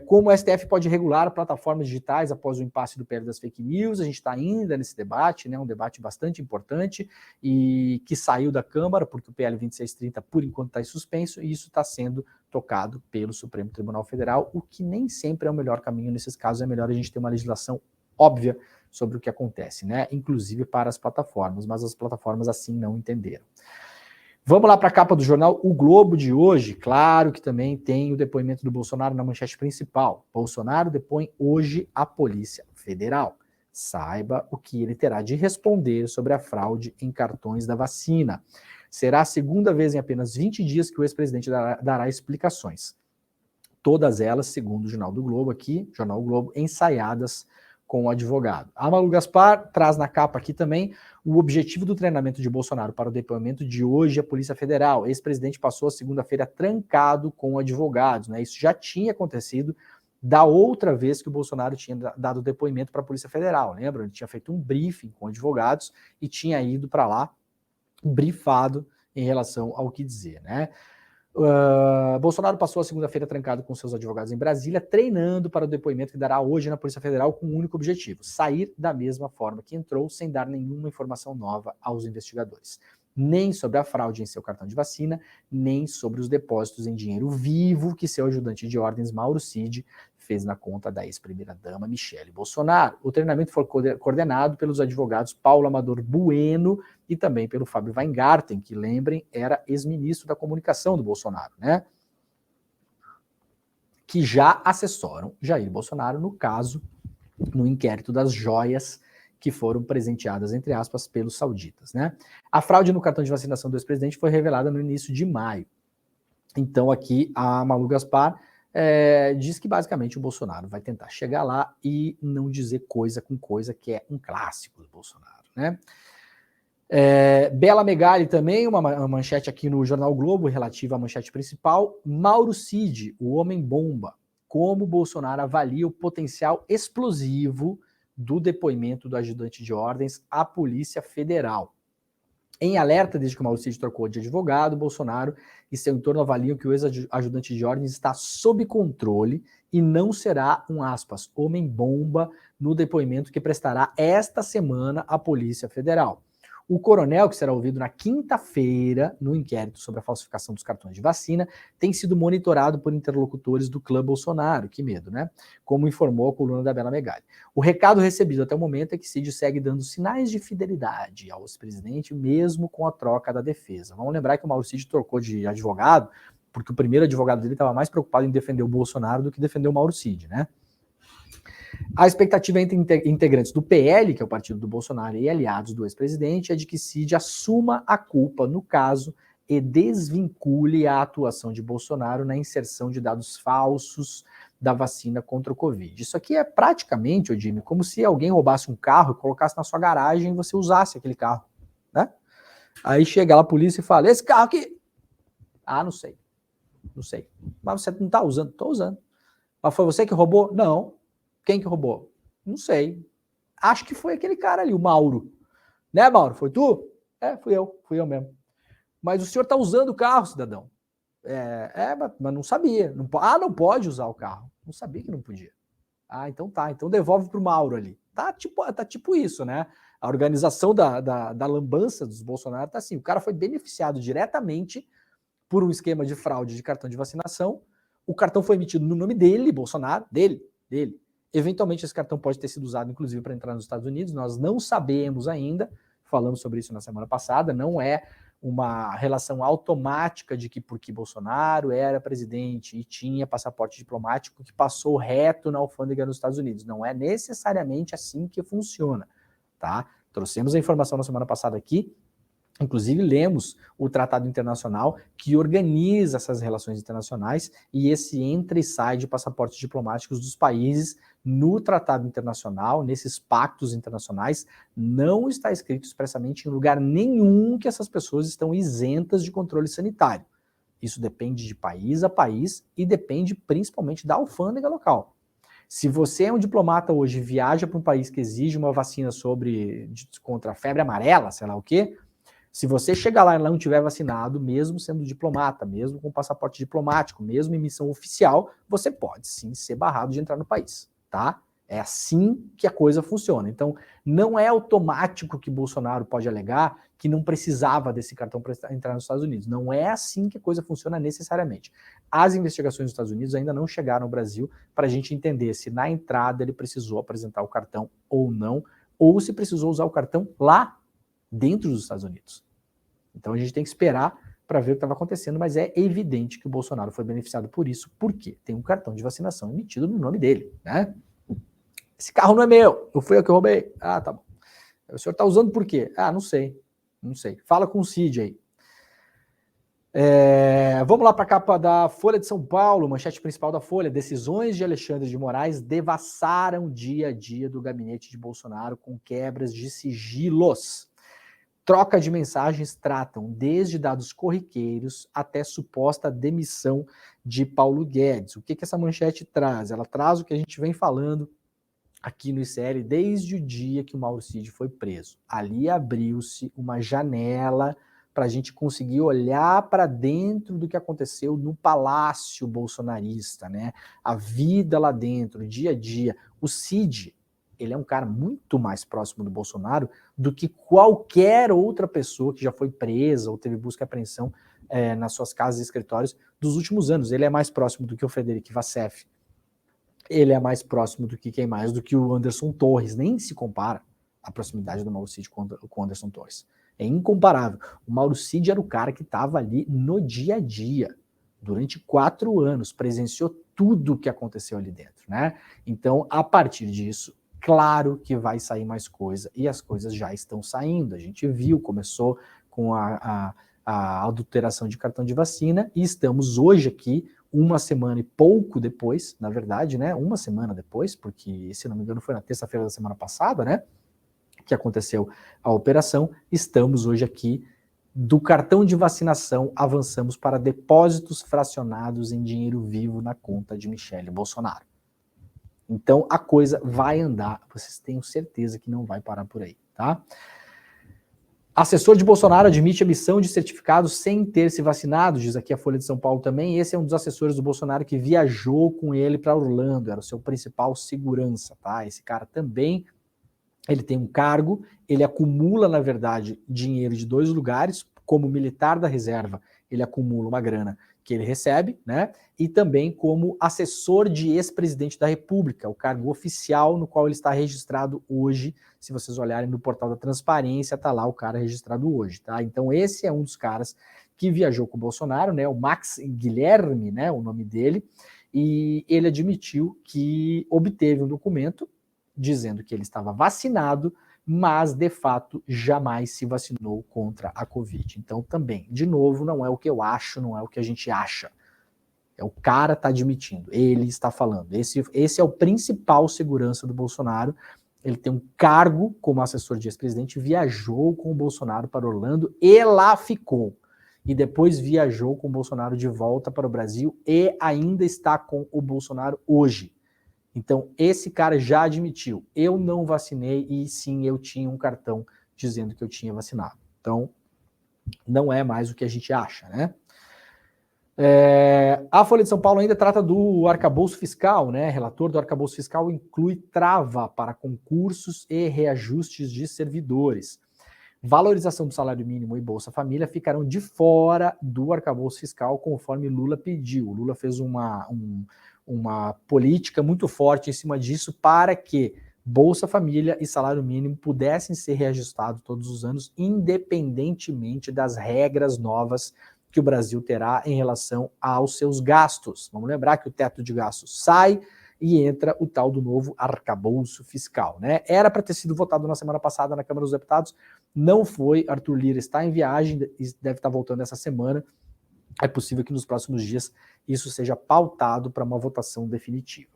Como o STF pode regular plataformas digitais após o impasse do PL das fake news. A gente está ainda nesse debate, né? Um debate bastante importante e que saiu da Câmara, porque o PL 2630, por enquanto, está em suspenso, e isso está sendo tocado pelo Supremo Tribunal Federal, o que nem sempre é o melhor caminho nesses casos. É melhor a gente ter uma legislação óbvia sobre o que acontece, né? Inclusive para as plataformas, mas as plataformas assim não entenderam. Vamos lá para a capa do jornal O Globo de hoje. Claro que também tem o depoimento do Bolsonaro na manchete principal. Bolsonaro depõe hoje à Polícia Federal. Saiba o que ele terá de responder sobre a fraude em cartões da vacina. Será a segunda vez em apenas 20 dias que o ex-presidente dará explicações. Todas elas, segundo o Jornal do Globo aqui, Jornal O Globo, ensaiadas com o advogado. A Malu Gaspar traz na capa aqui também o objetivo do treinamento de Bolsonaro para o depoimento de hoje à Polícia Federal. Ex-presidente passou a segunda-feira trancado com advogados, né? Isso já tinha acontecido da outra vez que o Bolsonaro tinha dado depoimento para a Polícia Federal, lembra? Ele tinha feito um briefing com advogados e tinha ido para lá brifado em relação ao que dizer, né? Bolsonaro passou a segunda-feira trancado com seus advogados em Brasília, treinando para o depoimento que dará hoje na Polícia Federal com um único objetivo: sair da mesma forma que entrou, sem dar nenhuma informação nova aos investigadores. Nem sobre a fraude em seu cartão de vacina, nem sobre os depósitos em dinheiro vivo que seu ajudante de ordens, Mauro Cid, fez na conta da ex-primeira-dama Michele Bolsonaro. O treinamento foi coordenado pelos advogados Paulo Amador Bueno e também pelo Fábio Weingarten, que, lembrem, era ex-ministro da comunicação do Bolsonaro, né? Que já assessoram Jair Bolsonaro no caso, no inquérito das joias que foram presenteadas, entre aspas, pelos sauditas, né? A fraude no cartão de vacinação do ex-presidente foi revelada no início de maio. Então aqui a Malu Gaspar diz que basicamente o Bolsonaro vai tentar chegar lá e não dizer coisa com coisa, que é um clássico do Bolsonaro, né? Bela Megali também, uma manchete aqui no Jornal Globo relativa à manchete principal. Mauro Cid, o homem-bomba. Como o Bolsonaro avalia o potencial explosivo do depoimento do ajudante de ordens à Polícia Federal. Em alerta, desde que o Mauro Cid trocou de advogado, Bolsonaro e seu entorno avaliam que o ex-ajudante de ordens está sob controle e não será um, aspas, homem-bomba no depoimento que prestará esta semana à Polícia Federal. O coronel, que será ouvido na quinta-feira no inquérito sobre a falsificação dos cartões de vacina, tem sido monitorado por interlocutores do clã Bolsonaro. Que medo, né? Como informou a coluna da Bela Megali. O recado recebido até o momento é que Cid segue dando sinais de fidelidade ao ex-presidente, mesmo com a troca da defesa. Vamos lembrar que o Mauro Cid trocou de advogado, porque o primeiro advogado dele estava mais preocupado em defender o Bolsonaro do que defender o Mauro Cid, né? A expectativa entre integrantes do PL, que é o partido do Bolsonaro, e aliados do ex-presidente, é de que Cid assuma a culpa no caso e desvincule a atuação de Bolsonaro na inserção de dados falsos da vacina contra o Covid. Isso aqui é praticamente, Odime, como se alguém roubasse um carro e colocasse na sua garagem e você usasse aquele carro, né? Aí chega lá a polícia e fala, esse carro aqui... Ah, não sei. Mas você não está usando? Estou usando. Mas foi você que roubou? Não. Quem que roubou? Não sei. Acho que foi aquele cara ali, o Mauro. Né, Mauro? Foi tu? Fui eu mesmo. Mas o senhor está usando o carro, cidadão. Mas não sabia. Não pode usar o carro. Não sabia que não podia. Ah, então tá. Então devolve pro Mauro ali. Tá tipo isso, né? A organização da lambança dos Bolsonaro tá assim. O cara foi beneficiado diretamente por um esquema de fraude de cartão de vacinação. O cartão foi emitido no nome dele, Bolsonaro, dele. Eventualmente esse cartão pode ter sido usado, inclusive, para entrar nos Estados Unidos. Nós não sabemos ainda, falamos sobre isso na semana passada, não é uma relação automática de que porque Bolsonaro era presidente e tinha passaporte diplomático que passou reto na alfândega nos Estados Unidos. Não é necessariamente assim que funciona, tá? Trouxemos a informação na semana passada aqui. Inclusive, lemos o tratado internacional que organiza essas relações internacionais e esse entra e sai de passaportes diplomáticos dos países no tratado internacional, nesses pactos internacionais, não está escrito expressamente em lugar nenhum que essas pessoas estão isentas de controle sanitário. Isso depende de país a país e depende principalmente da alfândega local. Se você é um diplomata hoje e viaja para um país que exige uma vacina contra a febre amarela, sei lá o quê, se você chegar lá e não tiver vacinado, mesmo sendo diplomata, mesmo com passaporte diplomático, mesmo em missão oficial, você pode sim ser barrado de entrar no país, tá? É assim que a coisa funciona. Então, não é automático que Bolsonaro pode alegar que não precisava desse cartão para entrar nos Estados Unidos. Não é assim que a coisa funciona necessariamente. As investigações dos Estados Unidos ainda não chegaram ao Brasil para a gente entender se na entrada ele precisou apresentar o cartão ou não, ou se precisou usar o cartão lá dentro dos Estados Unidos. Então a gente tem que esperar para ver o que estava acontecendo, mas é evidente que o Bolsonaro foi beneficiado por isso, porque tem um cartão de vacinação emitido no nome dele, né? Esse carro não é meu, não fui eu que roubei. Ah, tá bom. O senhor está usando por quê? Ah, não sei. Fala com o Cid aí. Vamos lá para a capa da Folha de São Paulo, manchete principal da Folha. Decisões de Alexandre de Moraes devassaram o dia a dia do gabinete de Bolsonaro com quebras de sigilos. Troca de mensagens tratam desde dados corriqueiros até suposta demissão de Paulo Guedes. O que essa manchete traz? Ela traz o que a gente vem falando aqui no ICL desde o dia que o Mauro Cid foi preso. Ali abriu-se uma janela para a gente conseguir olhar para dentro do que aconteceu no palácio bolsonarista, né? A vida lá dentro, o dia a dia. O Cid, ele é um cara muito mais próximo do Bolsonaro do que qualquer outra pessoa que já foi presa ou teve busca e apreensão nas suas casas e escritórios dos últimos anos. Ele é mais próximo do que o Frederic Vassef. Ele é mais próximo do que quem mais? Do que o Anderson Torres. Nem se compara a proximidade do Mauro Cid com o Anderson Torres. É incomparável. O Mauro Cid era o cara que estava ali no dia a dia. Durante 4 anos, presenciou tudo o que aconteceu ali dentro, né? Então, a partir disso, Claro que vai sair mais coisa, e as coisas já estão saindo. A gente viu, começou com a adulteração de cartão de vacina, e estamos hoje aqui, uma semana e pouco depois, na verdade, né? Uma semana depois, porque, se não me engano, foi na terça-feira da semana passada, né? Que aconteceu a operação. Estamos hoje aqui, do cartão de vacinação, avançamos para depósitos fracionados em dinheiro vivo na conta de Michele Bolsonaro. Então a coisa vai andar, vocês tenham certeza que não vai parar por aí, tá? Assessor de Bolsonaro admite emissão de certificados sem ter se vacinado, diz aqui a Folha de São Paulo também. Esse é um dos assessores do Bolsonaro que viajou com ele para Orlando, era o seu principal segurança, tá? Esse cara também, ele tem um cargo, ele acumula, na verdade, dinheiro de 2 lugares, como militar da reserva, ele acumula uma grana que ele recebe, né? E também como assessor de ex-presidente da República, o cargo oficial no qual ele está registrado hoje. Se vocês olharem no portal da transparência, tá lá o cara registrado hoje, tá? Então esse é um dos caras que viajou com o Bolsonaro, né? O Max Guilherme, né? O nome dele, e ele admitiu que obteve um documento dizendo que ele estava vacinado, mas de fato jamais se vacinou contra a Covid. Então também, de novo, não é o que eu acho, não é o que a gente acha. É o cara está admitindo, ele está falando. Esse é o principal segurança do Bolsonaro. Ele tem um cargo como assessor de ex-presidente, viajou com o Bolsonaro para Orlando e lá ficou. E depois viajou com o Bolsonaro de volta para o Brasil e ainda está com o Bolsonaro hoje. Então, esse cara já admitiu, eu não vacinei e sim, eu tinha um cartão dizendo que eu tinha vacinado. Então, não é mais o que a gente acha, né? A Folha de São Paulo ainda trata do arcabouço fiscal, né? Relator do arcabouço fiscal inclui trava para concursos e reajustes de servidores. Valorização do salário mínimo e Bolsa Família ficarão de fora do arcabouço fiscal, conforme Lula pediu. O Lula fez uma política muito forte em cima disso para que Bolsa Família e salário mínimo pudessem ser reajustados todos os anos, independentemente das regras novas que o Brasil terá em relação aos seus gastos. Vamos lembrar que o teto de gastos sai e entra o tal do novo arcabouço fiscal, né? Era para ter sido votado na semana passada na Câmara dos Deputados, não foi. Arthur Lira está em viagem e deve estar voltando essa semana. É possível que nos próximos dias isso seja pautado para uma votação definitiva.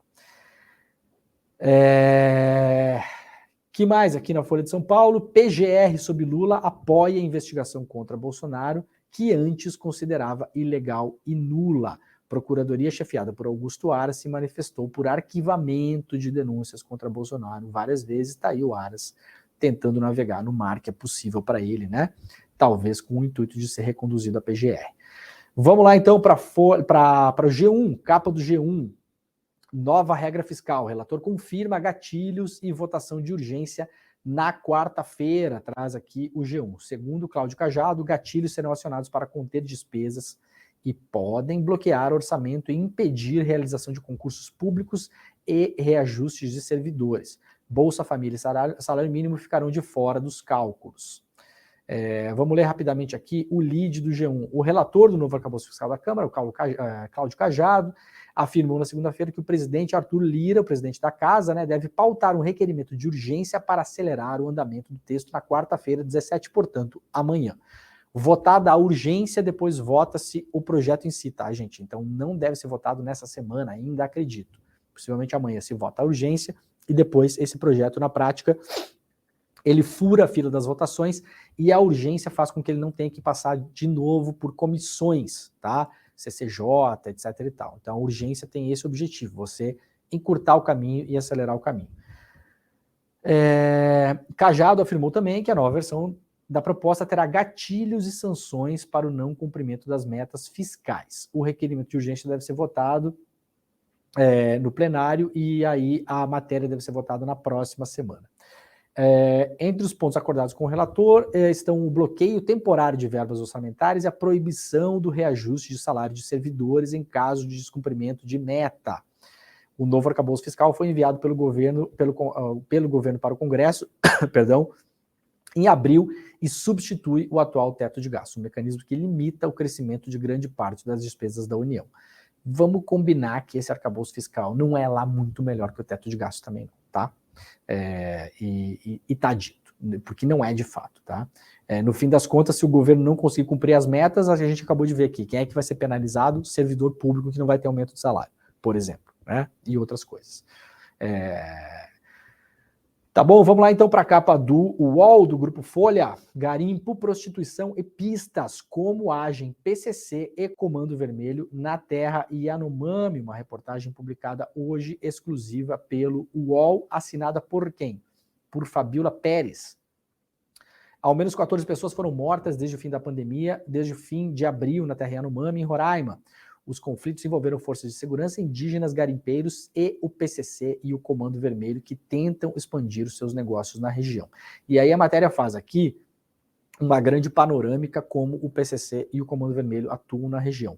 Que mais aqui na Folha de São Paulo? PGR sob Lula apoia a investigação contra Bolsonaro, que antes considerava ilegal e nula. Procuradoria chefiada por Augusto Aras se manifestou por arquivamento de denúncias contra Bolsonaro várias vezes. Está aí o Aras tentando navegar no mar que é possível para ele, né? Talvez com o intuito de ser reconduzido à PGR. Vamos lá então para o G1, capa do G1. Nova regra fiscal. O relator confirma gatilhos e votação de urgência na quarta-feira. Traz aqui o G1. Segundo Cláudio Cajado, gatilhos serão acionados para conter despesas e podem bloquear orçamento e impedir realização de concursos públicos e reajustes de servidores. Bolsa Família e salário mínimo ficarão de fora dos cálculos. Vamos ler rapidamente aqui o lead do G1. O relator do novo arcabouço fiscal da Câmara, o Cláudio Cajado, afirmou na segunda-feira que o presidente Arthur Lira, o presidente da casa, né, deve pautar um requerimento de urgência para acelerar o andamento do texto na quarta-feira, 17, portanto, amanhã. Votada a urgência, depois vota-se o projeto em si, tá, gente? Então não deve ser votado nessa semana, ainda acredito. Possivelmente amanhã se vota a urgência e depois esse projeto, na prática, ele fura a fila das votações e a urgência faz com que ele não tenha que passar de novo por comissões, tá? CCJ, etc e tal. Então a urgência tem esse objetivo, você encurtar o caminho e acelerar o caminho. Cajado afirmou também que a nova versão da proposta terá gatilhos e sanções para o não cumprimento das metas fiscais. O requerimento de urgência deve ser votado no plenário e aí a matéria deve ser votada na próxima semana. Entre os pontos acordados com o relator estão o bloqueio temporário de verbas orçamentárias e a proibição do reajuste de salário de servidores em caso de descumprimento de meta. O novo arcabouço fiscal foi enviado pelo governo para o Congresso perdão, em abril e substitui o atual teto de gasto, um mecanismo que limita o crescimento de grande parte das despesas da União. Vamos combinar que esse arcabouço fiscal não é lá muito melhor que o teto de gasto também, tá? E tá dito, porque não é de fato, tá? No fim das contas, se o governo não conseguir cumprir as metas, a gente acabou de ver aqui, quem é que vai ser penalizado? Servidor público que não vai ter aumento de salário, por exemplo, né? E outras coisas. Tá bom, vamos lá então para a capa do UOL, do Grupo Folha. Garimpo, prostituição e pistas, como agem PCC e Comando Vermelho na Terra Yanomami, uma reportagem publicada hoje, exclusiva pelo UOL, assinada por quem? Por Fabiola Pérez. Ao menos 14 pessoas foram mortas desde o fim da pandemia, desde o fim de abril na Terra Yanomami, em Roraima. Os conflitos envolveram forças de segurança, indígenas, garimpeiros e o PCC e o Comando Vermelho, que tentam expandir os seus negócios na região. E aí a matéria faz aqui uma grande panorâmica como o PCC e o Comando Vermelho atuam na região.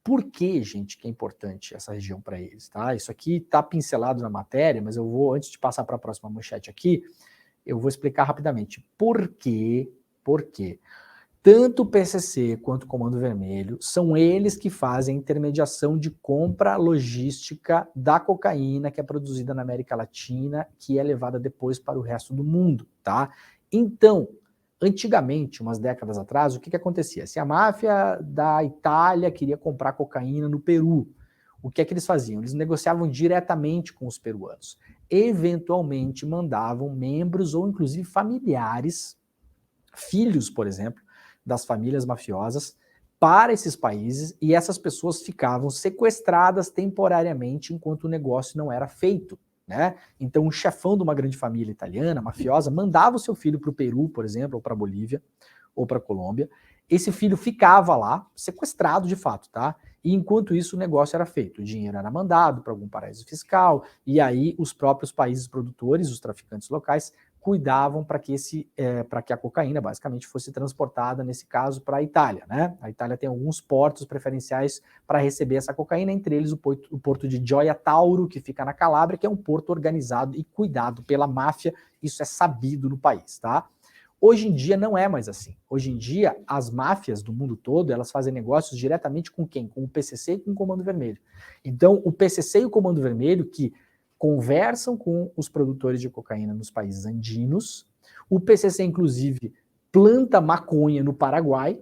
Por que, gente, que é importante essa região para eles? Tá? Isso aqui está pincelado na matéria, mas eu vou, antes de passar para a próxima manchete aqui, eu vou explicar rapidamente por quê. Tanto o PCC quanto o Comando Vermelho são eles que fazem a intermediação de compra logística da cocaína que é produzida na América Latina, que é levada depois para o resto do mundo, tá? Então, antigamente, umas décadas atrás, o que acontecia? Se a máfia da Itália queria comprar cocaína no Peru, o que é que eles faziam? Eles negociavam diretamente com os peruanos. Eventualmente mandavam membros ou inclusive familiares, filhos, por exemplo, das famílias mafiosas para esses países, e essas pessoas ficavam sequestradas temporariamente enquanto o negócio não era feito, né? Então o chefão de uma grande família italiana, mafiosa, mandava o seu filho para o Peru, por exemplo, ou para a Bolívia, ou para a Colômbia. Esse filho ficava lá, sequestrado de fato, tá? E enquanto isso o negócio era feito, o dinheiro era mandado para algum paraíso fiscal, e aí os próprios países produtores, os traficantes locais, cuidavam para que a cocaína basicamente fosse transportada, nesse caso, para a Itália, né? A Itália tem alguns portos preferenciais para receber essa cocaína, entre eles o porto de Gioia Tauro, que fica na Calábria, que é um porto organizado e cuidado pela máfia, isso é sabido no país, tá? Hoje em dia não é mais assim. Hoje em dia, as máfias do mundo todo, elas fazem negócios diretamente com quem? Com o PCC e com o Comando Vermelho. Então, o PCC e o Comando Vermelho, que conversam com os produtores de cocaína nos países andinos. O PCC, inclusive, planta maconha no Paraguai,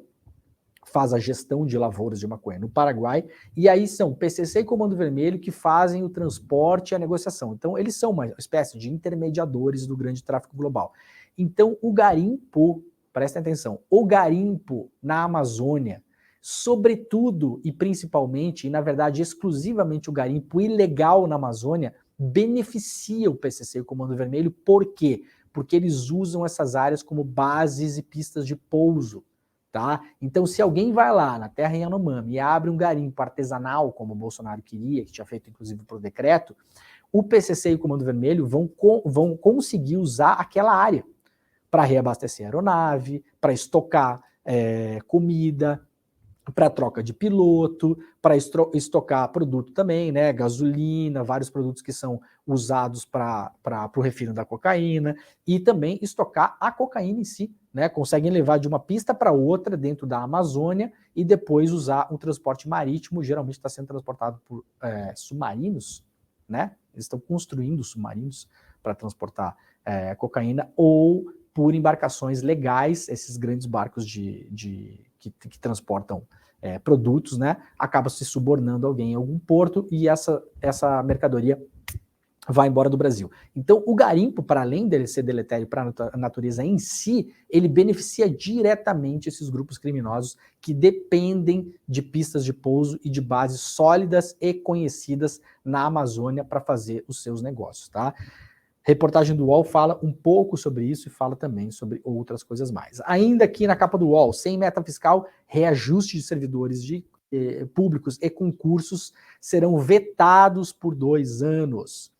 faz a gestão de lavouras de maconha no Paraguai, e aí são PCC e Comando Vermelho que fazem o transporte e a negociação. Então, eles são uma espécie de intermediadores do grande tráfico global. Então, o garimpo, prestem atenção, o garimpo na Amazônia, sobretudo e principalmente, e na verdade exclusivamente o garimpo ilegal na Amazônia, beneficia o PCC e o Comando Vermelho. Por quê? Porque eles usam essas áreas como bases e pistas de pouso, tá? Então, se alguém vai lá na terra Yanomami e abre um garimpo artesanal, como o Bolsonaro queria, que tinha feito inclusive por decreto, o PCC e o Comando Vermelho vão conseguir usar aquela área para reabastecer a aeronave, para estocar comida, para troca de piloto, para estocar produto também, né, gasolina, vários produtos que são usados para o refino da cocaína, e também estocar a cocaína em si, né, conseguem levar de uma pista para outra dentro da Amazônia e depois usar um transporte marítimo, geralmente está sendo transportado por submarinos, né, eles estão construindo submarinos para transportar cocaína, ou por embarcações legais, esses grandes barcos que transportam produtos, né, acaba se subornando alguém em algum porto e essa mercadoria vai embora do Brasil. Então, o garimpo, para além dele ser deletério para a natureza em si, ele beneficia diretamente esses grupos criminosos que dependem de pistas de pouso e de bases sólidas e conhecidas na Amazônia para fazer os seus negócios, tá? Reportagem do UOL fala um pouco sobre isso e fala também sobre outras coisas mais. Ainda aqui na capa do UOL, sem meta fiscal, reajuste de servidores públicos e concursos serão vetados por 2 anos.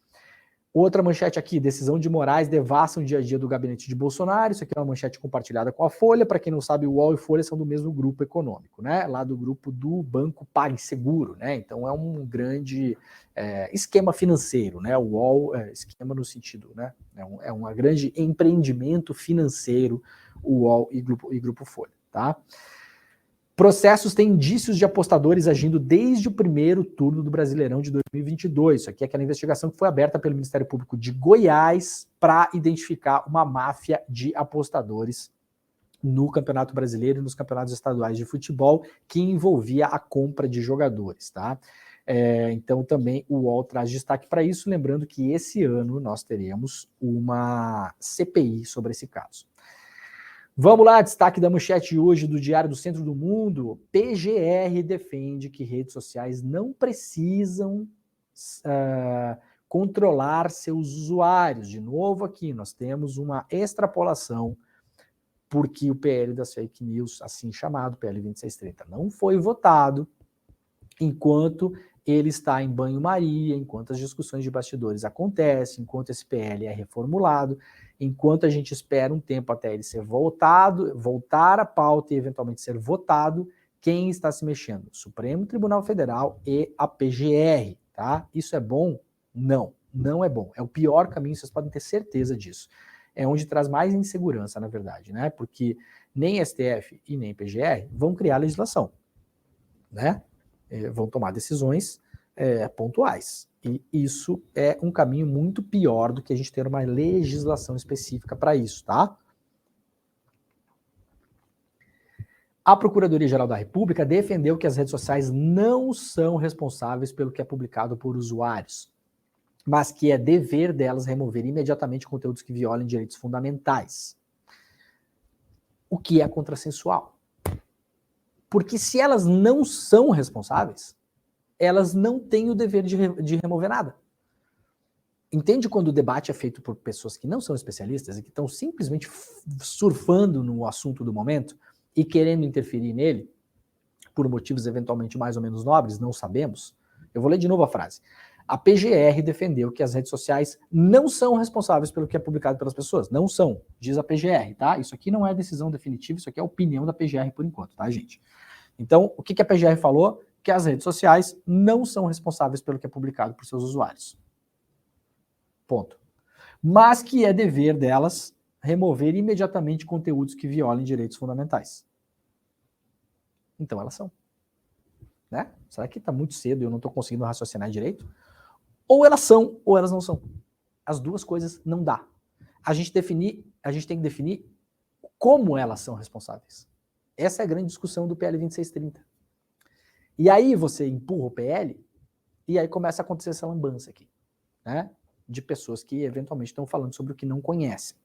Outra manchete aqui, decisão de Moraes devassa o dia a dia do gabinete de Bolsonaro. Isso aqui é uma manchete compartilhada com a Folha. Para quem não sabe, o UOL e Folha são do mesmo grupo econômico, né? Lá do grupo do Banco PagSeguro, né? Então é um grande esquema financeiro, né? O UOL, esquema no sentido, né? É um grande empreendimento financeiro, o UOL e grupo Folha, tá? Processos têm indícios de apostadores agindo desde o primeiro turno do Brasileirão de 2022. Isso aqui é aquela investigação que foi aberta pelo Ministério Público de Goiás para identificar uma máfia de apostadores no Campeonato Brasileiro e nos campeonatos estaduais de futebol que envolvia a compra de jogadores, tá? Então também o UOL traz destaque para isso, lembrando que esse ano nós teremos uma CPI sobre esse caso. Vamos lá, destaque da manchete hoje do Diário do Centro do Mundo. PGR defende que redes sociais não precisam controlar seus usuários. De novo aqui, nós temos uma extrapolação, porque o PL das fake news, assim chamado, PL 2630, não foi votado enquanto ele está em banho-maria, enquanto as discussões de bastidores acontecem, enquanto esse PL é reformulado, enquanto a gente espera um tempo até ele ser voltar à pauta e eventualmente ser votado, quem está se mexendo? O Supremo Tribunal Federal e a PGR, tá? Isso é bom? Não, não é bom. É o pior caminho, vocês podem ter certeza disso. É onde traz mais insegurança, na verdade, né? Porque nem STF e nem PGR vão criar legislação, né? Vão tomar decisões pontuais. E isso é um caminho muito pior do que a gente ter uma legislação específica para isso, tá? A Procuradoria-Geral da República defendeu que as redes sociais não são responsáveis pelo que é publicado por usuários, mas que é dever delas remover imediatamente conteúdos que violem direitos fundamentais. O que é contrassensual. Porque se elas não são responsáveis, elas não têm o dever de remover nada. Entende quando o debate é feito por pessoas que não são especialistas e que estão simplesmente surfando no assunto do momento e querendo interferir nele, por motivos eventualmente mais ou menos nobres, não sabemos? Eu vou ler de novo a frase. A PGR defendeu que as redes sociais não são responsáveis pelo que é publicado pelas pessoas. Não são, diz a PGR, tá? Isso aqui não é decisão definitiva, isso aqui é a opinião da PGR por enquanto, tá, gente? Então, o que a PGR falou? Que as redes sociais não são responsáveis pelo que é publicado por seus usuários. Ponto. Mas que é dever delas remover imediatamente conteúdos que violem direitos fundamentais. Então elas são. Né? Será que está muito cedo e eu não estou conseguindo raciocinar direito? Ou elas são, ou elas não são. As duas coisas não dá. A gente tem que definir como elas são responsáveis. Essa é a grande discussão do PL 2630. E aí você empurra o PL e aí começa a acontecer essa lambança aqui, né? De pessoas que eventualmente estão falando sobre o que não conhecem.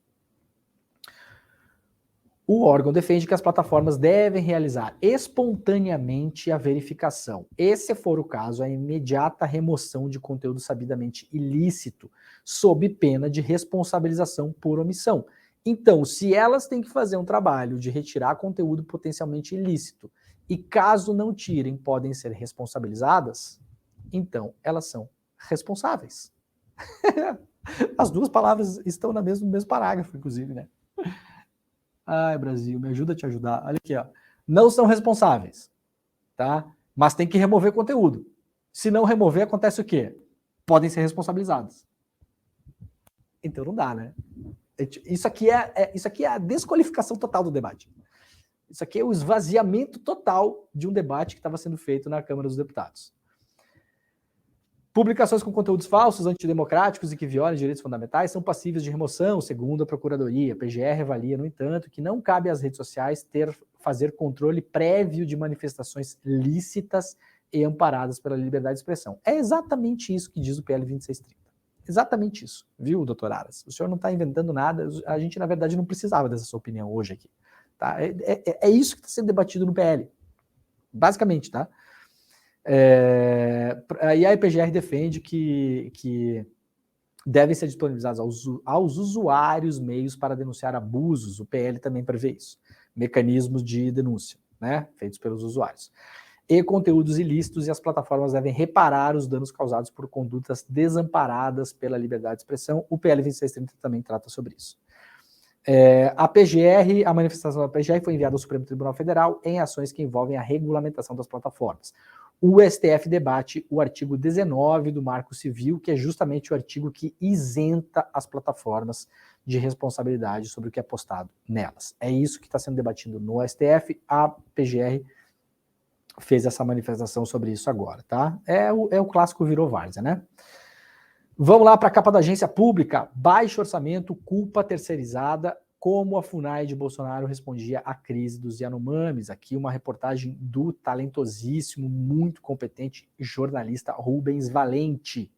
O órgão defende que as plataformas devem realizar espontaneamente a verificação. E, se for o caso, a imediata remoção de conteúdo sabidamente ilícito, sob pena de responsabilização por omissão. Então, se elas têm que fazer um trabalho de retirar conteúdo potencialmente ilícito, e caso não tirem, podem ser responsabilizadas, então elas são responsáveis. As duas palavras estão no mesmo parágrafo, inclusive, né? Ai, Brasil, me ajuda a te ajudar. Olha aqui, ó. Não são responsáveis, tá? Mas tem que remover conteúdo. Se não remover, acontece o quê? Podem ser responsabilizados. Então não dá, né? Isso aqui é a desqualificação total do debate. Isso aqui é o esvaziamento total de um debate que estava sendo feito na Câmara dos Deputados. Publicações com conteúdos falsos, antidemocráticos e que violem direitos fundamentais são passíveis de remoção, segundo a Procuradoria. A PGR avalia, no entanto, que não cabe às redes sociais fazer controle prévio de manifestações lícitas e amparadas pela liberdade de expressão. É exatamente isso que diz o PL 2630. Exatamente isso, viu, doutor Aras? O senhor não está inventando nada, a gente, na verdade, não precisava dessa sua opinião hoje aqui. Tá? É isso que está sendo debatido no PL. Basicamente, tá? E a PGR defende que devem ser disponibilizados aos usuários meios para denunciar abusos. O PL também prevê isso. Mecanismos de denúncia, né, feitos pelos usuários. E conteúdos ilícitos, e as plataformas devem reparar os danos causados por condutas desamparadas pela liberdade de expressão. O PL 2630 também trata sobre isso. A manifestação da PGR foi enviada ao Supremo Tribunal Federal em ações que envolvem a regulamentação das plataformas. O STF debate o artigo 19 do Marco Civil, que é justamente o artigo que isenta as plataformas de responsabilidade sobre o que é postado nelas. É isso que está sendo debatido no STF. A PGR fez essa manifestação sobre isso agora, tá? É o clássico virou várzea, né? Vamos lá para a capa da agência pública. Baixo orçamento, culpa terceirizada, como a FUNAI de Bolsonaro respondia à crise dos Yanomamis. Aqui uma reportagem do talentosíssimo, muito competente jornalista Rubens Valente.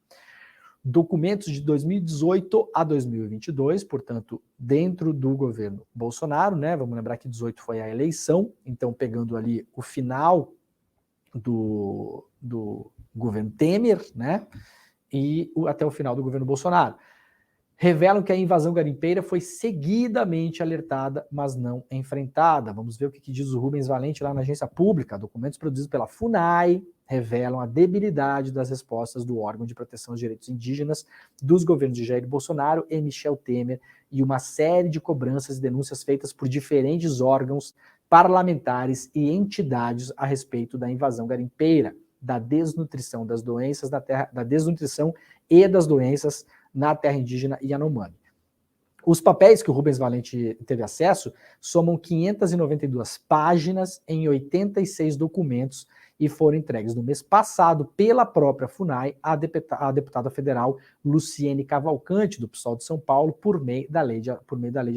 Documentos de 2018 a 2022, portanto, dentro do governo Bolsonaro, né? Vamos lembrar que 18 foi a eleição, então pegando ali o final do governo Temer, né? E até o final do governo Bolsonaro. Revelam que a invasão garimpeira foi seguidamente alertada, mas não enfrentada. Vamos ver o que diz o Rubens Valente lá na agência pública. Documentos produzidos pela FUNAI revelam a debilidade das respostas do órgão de proteção aos direitos indígenas dos governos de Jair Bolsonaro e Michel Temer e uma série de cobranças e denúncias feitas por diferentes órgãos parlamentares e entidades a respeito da invasão garimpeira, da desnutrição das doenças da terra, da desnutrição e das doenças na terra indígena Yanomami. Os papéis que o Rubens Valente teve acesso somam 592 páginas em 86 documentos e foram entregues no mês passado pela própria FUNAI à deputada federal Luciene Cavalcante, do PSOL de São Paulo, por meio da Lei de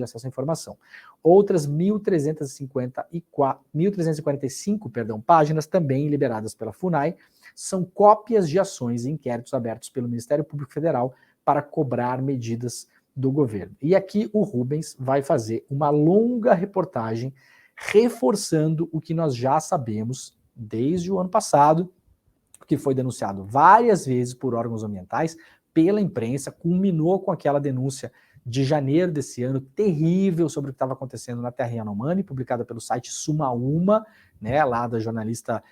Acesso à Informação. Outras 1.345 páginas, também liberadas pela FUNAI, são cópias de ações e inquéritos abertos pelo Ministério Público Federal para cobrar medidas do governo. E aqui o Rubens vai fazer uma longa reportagem reforçando o que nós já sabemos desde o ano passado, que foi denunciado várias vezes por órgãos ambientais, pela imprensa, culminou com aquela denúncia de janeiro desse ano, terrível, sobre o que estava acontecendo na terra Yanomami, publicada pelo site Sumaúma, né, lá da jornalista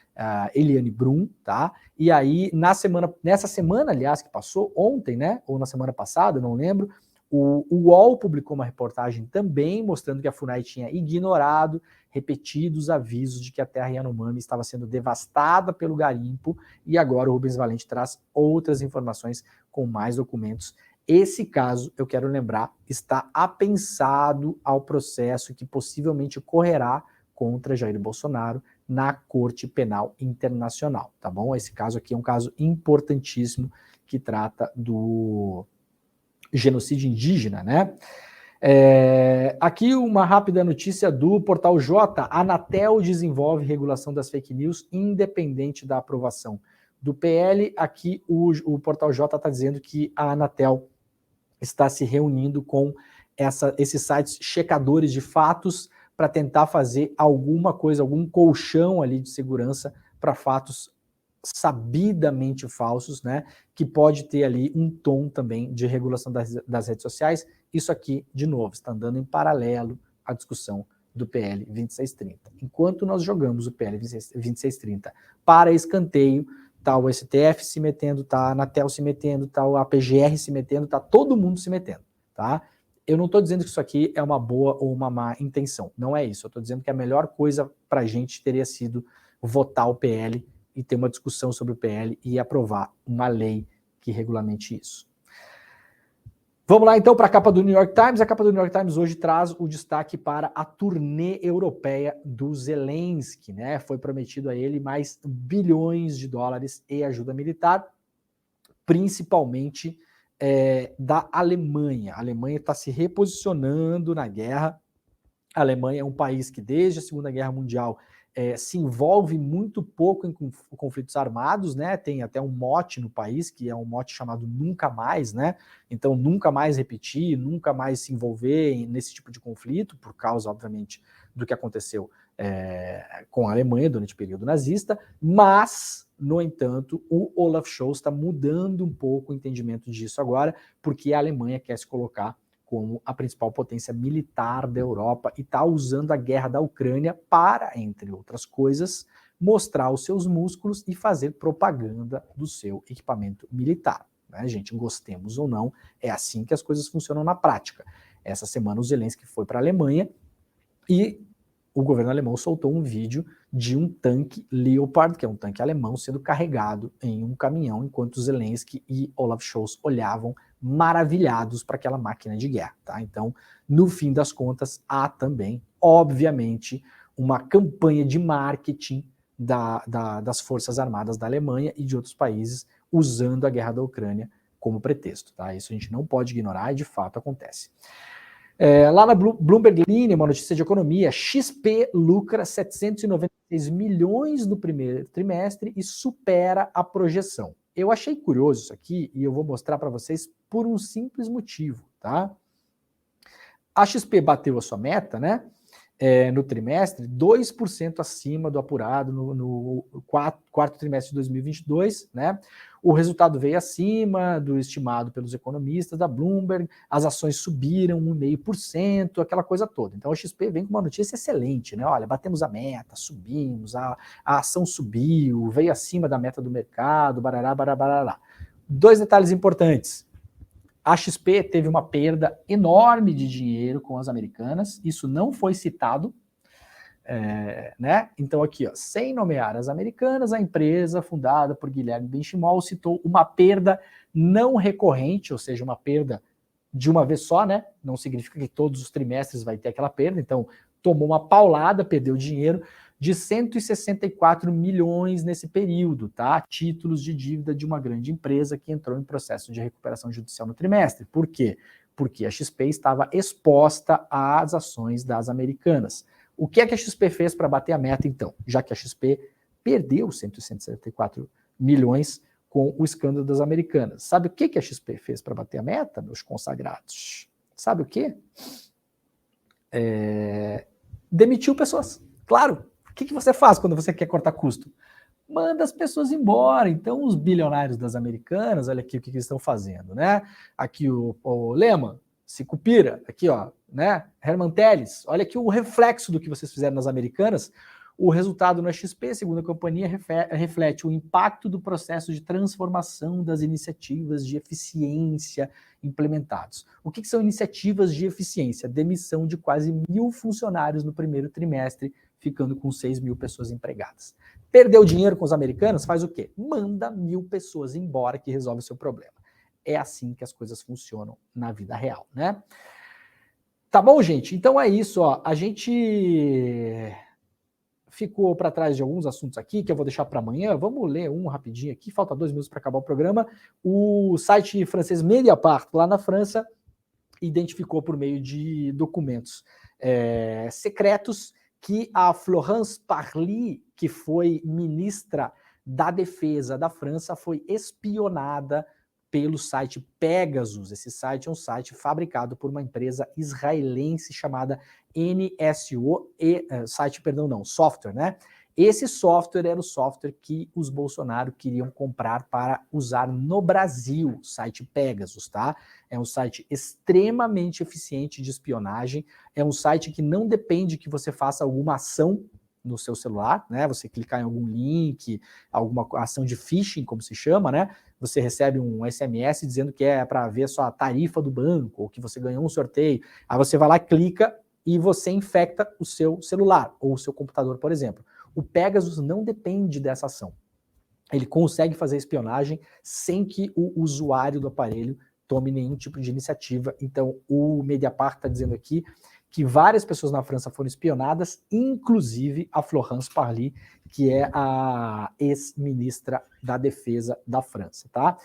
Eliane Brum, tá? E aí, nessa semana, aliás, que passou, ontem, né, ou na semana passada, não lembro, o UOL publicou uma reportagem também mostrando que a FUNAI tinha ignorado repetidos avisos de que a terra Yanomami estava sendo devastada pelo garimpo, e agora o Rubens Valente traz outras informações com mais documentos. Esse caso, eu quero lembrar, está apensado ao processo que possivelmente correrá contra Jair Bolsonaro na Corte Penal Internacional, tá bom? Esse caso aqui é um caso importantíssimo que trata do genocídio indígena, né? Aqui uma rápida notícia do Portal J. A Anatel desenvolve regulação das fake news independente da aprovação do PL. Aqui o Portal J está dizendo que a Anatel está se reunindo com esses sites checadores de fatos para tentar fazer alguma coisa, algum colchão ali de segurança para fatos sabidamente falsos, né, que pode ter ali um tom também de regulação das redes sociais. Isso aqui, de novo, está andando em paralelo à discussão do PL 2630. Enquanto nós jogamos o PL 2630 para escanteio, está o STF se metendo, está a Anatel se metendo, está o APGR se metendo, está todo mundo se metendo, tá? Eu não estou dizendo que isso aqui é uma boa ou uma má intenção, não é isso. Eu estou dizendo que a melhor coisa para a gente teria sido votar o PL e ter uma discussão sobre o PL e aprovar uma lei que regulamente isso. Vamos lá então para a capa do New York Times. A capa do New York Times hoje traz o destaque para a turnê europeia do Zelensky, né? Foi prometido a ele mais bilhões de dólares e ajuda militar, principalmente da Alemanha. A Alemanha está se reposicionando na guerra. A Alemanha é um país que desde a Segunda Guerra Mundial se envolve muito pouco em conflitos armados, né? Tem até um mote no país, que é um mote chamado nunca mais, né? Então, nunca mais repetir, nunca mais se envolver nesse tipo de conflito, por causa, obviamente, do que aconteceu com a Alemanha durante o período nazista, mas, no entanto, o Olaf Scholz está mudando um pouco o entendimento disso agora, porque a Alemanha quer se colocar como a principal potência militar da Europa e está usando a guerra da Ucrânia para, entre outras coisas, mostrar os seus músculos e fazer propaganda do seu equipamento militar. Né, gente, gostemos ou não, é assim que as coisas funcionam na prática. Essa semana o Zelensky foi para a Alemanha e o governo alemão soltou um vídeo de um tanque Leopard, que é um tanque alemão, sendo carregado em um caminhão, enquanto Zelensky e Olaf Scholz olhavam maravilhados para aquela máquina de guerra. Tá? Então, no fim das contas, há também, obviamente, uma campanha de marketing das Forças Armadas da Alemanha e de outros países usando a guerra da Ucrânia como pretexto. Tá? Isso a gente não pode ignorar e de fato acontece. Lá na Bloomberg Line, uma notícia de economia, XP lucra 796 milhões no primeiro trimestre e supera a projeção. Eu achei curioso isso aqui e eu vou mostrar para vocês por um simples motivo, tá? A XP bateu a sua meta, né? No trimestre, 2% acima do apurado no quarto trimestre de 2022, né? O resultado veio acima do estimado pelos economistas da Bloomberg, as ações subiram 1,5%, aquela coisa toda. Então a XP vem com uma notícia excelente, né? Olha, batemos a meta, subimos, a ação subiu, veio acima da meta do mercado, barará, barará, barará. 2 detalhes importantes. A XP teve uma perda enorme de dinheiro com as americanas, isso não foi citado, né? Então aqui, ó, sem nomear as americanas, a empresa fundada por Guilherme Benchimol citou uma perda não recorrente, ou seja, uma perda de uma vez só, né? Não significa que todos os trimestres vai ter aquela perda, então tomou uma paulada, perdeu dinheiro, de 164 milhões nesse período, tá? Títulos de dívida de uma grande empresa que entrou em processo de recuperação judicial no trimestre. Por quê? Porque a XP estava exposta às ações das americanas. O que é que a XP fez para bater a meta, então? Já que a XP perdeu 164 milhões com o escândalo das americanas. Sabe o que a XP fez para bater a meta, meus consagrados? Sabe o quê? Demitiu pessoas. Claro. O que você faz quando você quer cortar custo? Manda as pessoas embora. Então, os bilionários das americanas, olha aqui o que eles estão fazendo, né? Aqui o Lehman, Sicupira, aqui, ó, né? Herman Telles, olha aqui o reflexo do que vocês fizeram nas americanas. O resultado na XP, segundo a companhia, reflete o impacto do processo de transformação das iniciativas de eficiência implementados. O que são iniciativas de eficiência? Demissão de quase 1.000 funcionários no primeiro trimestre, ficando com 6 mil pessoas empregadas. Perdeu dinheiro com os americanos? Faz o quê? Manda 1.000 pessoas embora que resolve o seu problema. É assim que as coisas funcionam na vida real, né? Tá bom, gente? Então é isso, ó. A gente ficou para trás de alguns assuntos aqui que eu vou deixar para amanhã. Vamos ler um rapidinho aqui. Falta 2 minutos para acabar o programa. O site francês Mediapart, lá na França, identificou por meio de documentos secretos que a Florence Parly, que foi ministra da Defesa da França, foi espionada pelo site Pegasus. Esse site é um site fabricado por uma empresa israelense chamada NSO, software, né? Esse software era o software que os Bolsonaro queriam comprar para usar no Brasil, o site Pegasus, tá? É um site extremamente eficiente de espionagem, é um site que não depende que você faça alguma ação no seu celular, né? Você clicar em algum link, alguma ação de phishing, como se chama, né? Você recebe um SMS dizendo que é para ver a sua tarifa do banco, ou que você ganhou um sorteio. Aí você vai lá, clica e você infecta o seu celular ou o seu computador, por exemplo. O Pegasus não depende dessa ação. Ele consegue fazer espionagem sem que o usuário do aparelho tome nenhum tipo de iniciativa. Então, o Mediapart está dizendo aqui que várias pessoas na França foram espionadas, inclusive a Florence Parly, que é a ex-ministra da Defesa da França, tá?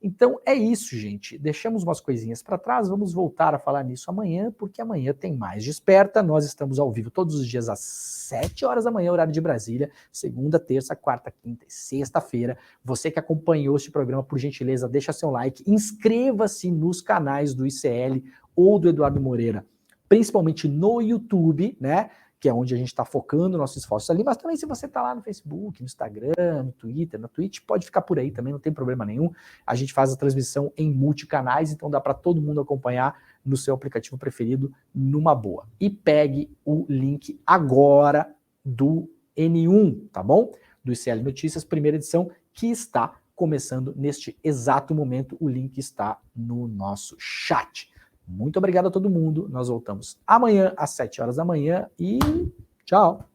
Então é isso, gente. Deixamos umas coisinhas para trás, vamos voltar a falar nisso amanhã, porque amanhã tem mais Desperta. Nós estamos ao vivo todos os dias às 7 horas da manhã, horário de Brasília, segunda, terça, quarta, quinta e sexta-feira. Você que acompanhou este programa, por gentileza, deixa seu like, inscreva-se nos canais do ICL ou do Eduardo Moreira, principalmente no YouTube, né? Que é onde a gente está focando nossos esforços ali, mas também se você está lá no Facebook, no Instagram, no Twitter, na Twitch, pode ficar por aí também, não tem problema nenhum. A gente faz a transmissão em multicanais, então dá para todo mundo acompanhar no seu aplicativo preferido numa boa. E pegue o link agora do N1, tá bom? Do ICL Notícias, primeira edição, que está começando neste exato momento. O link está no nosso chat. Muito obrigado a todo mundo. Nós voltamos amanhã às 7 horas da manhã e tchau!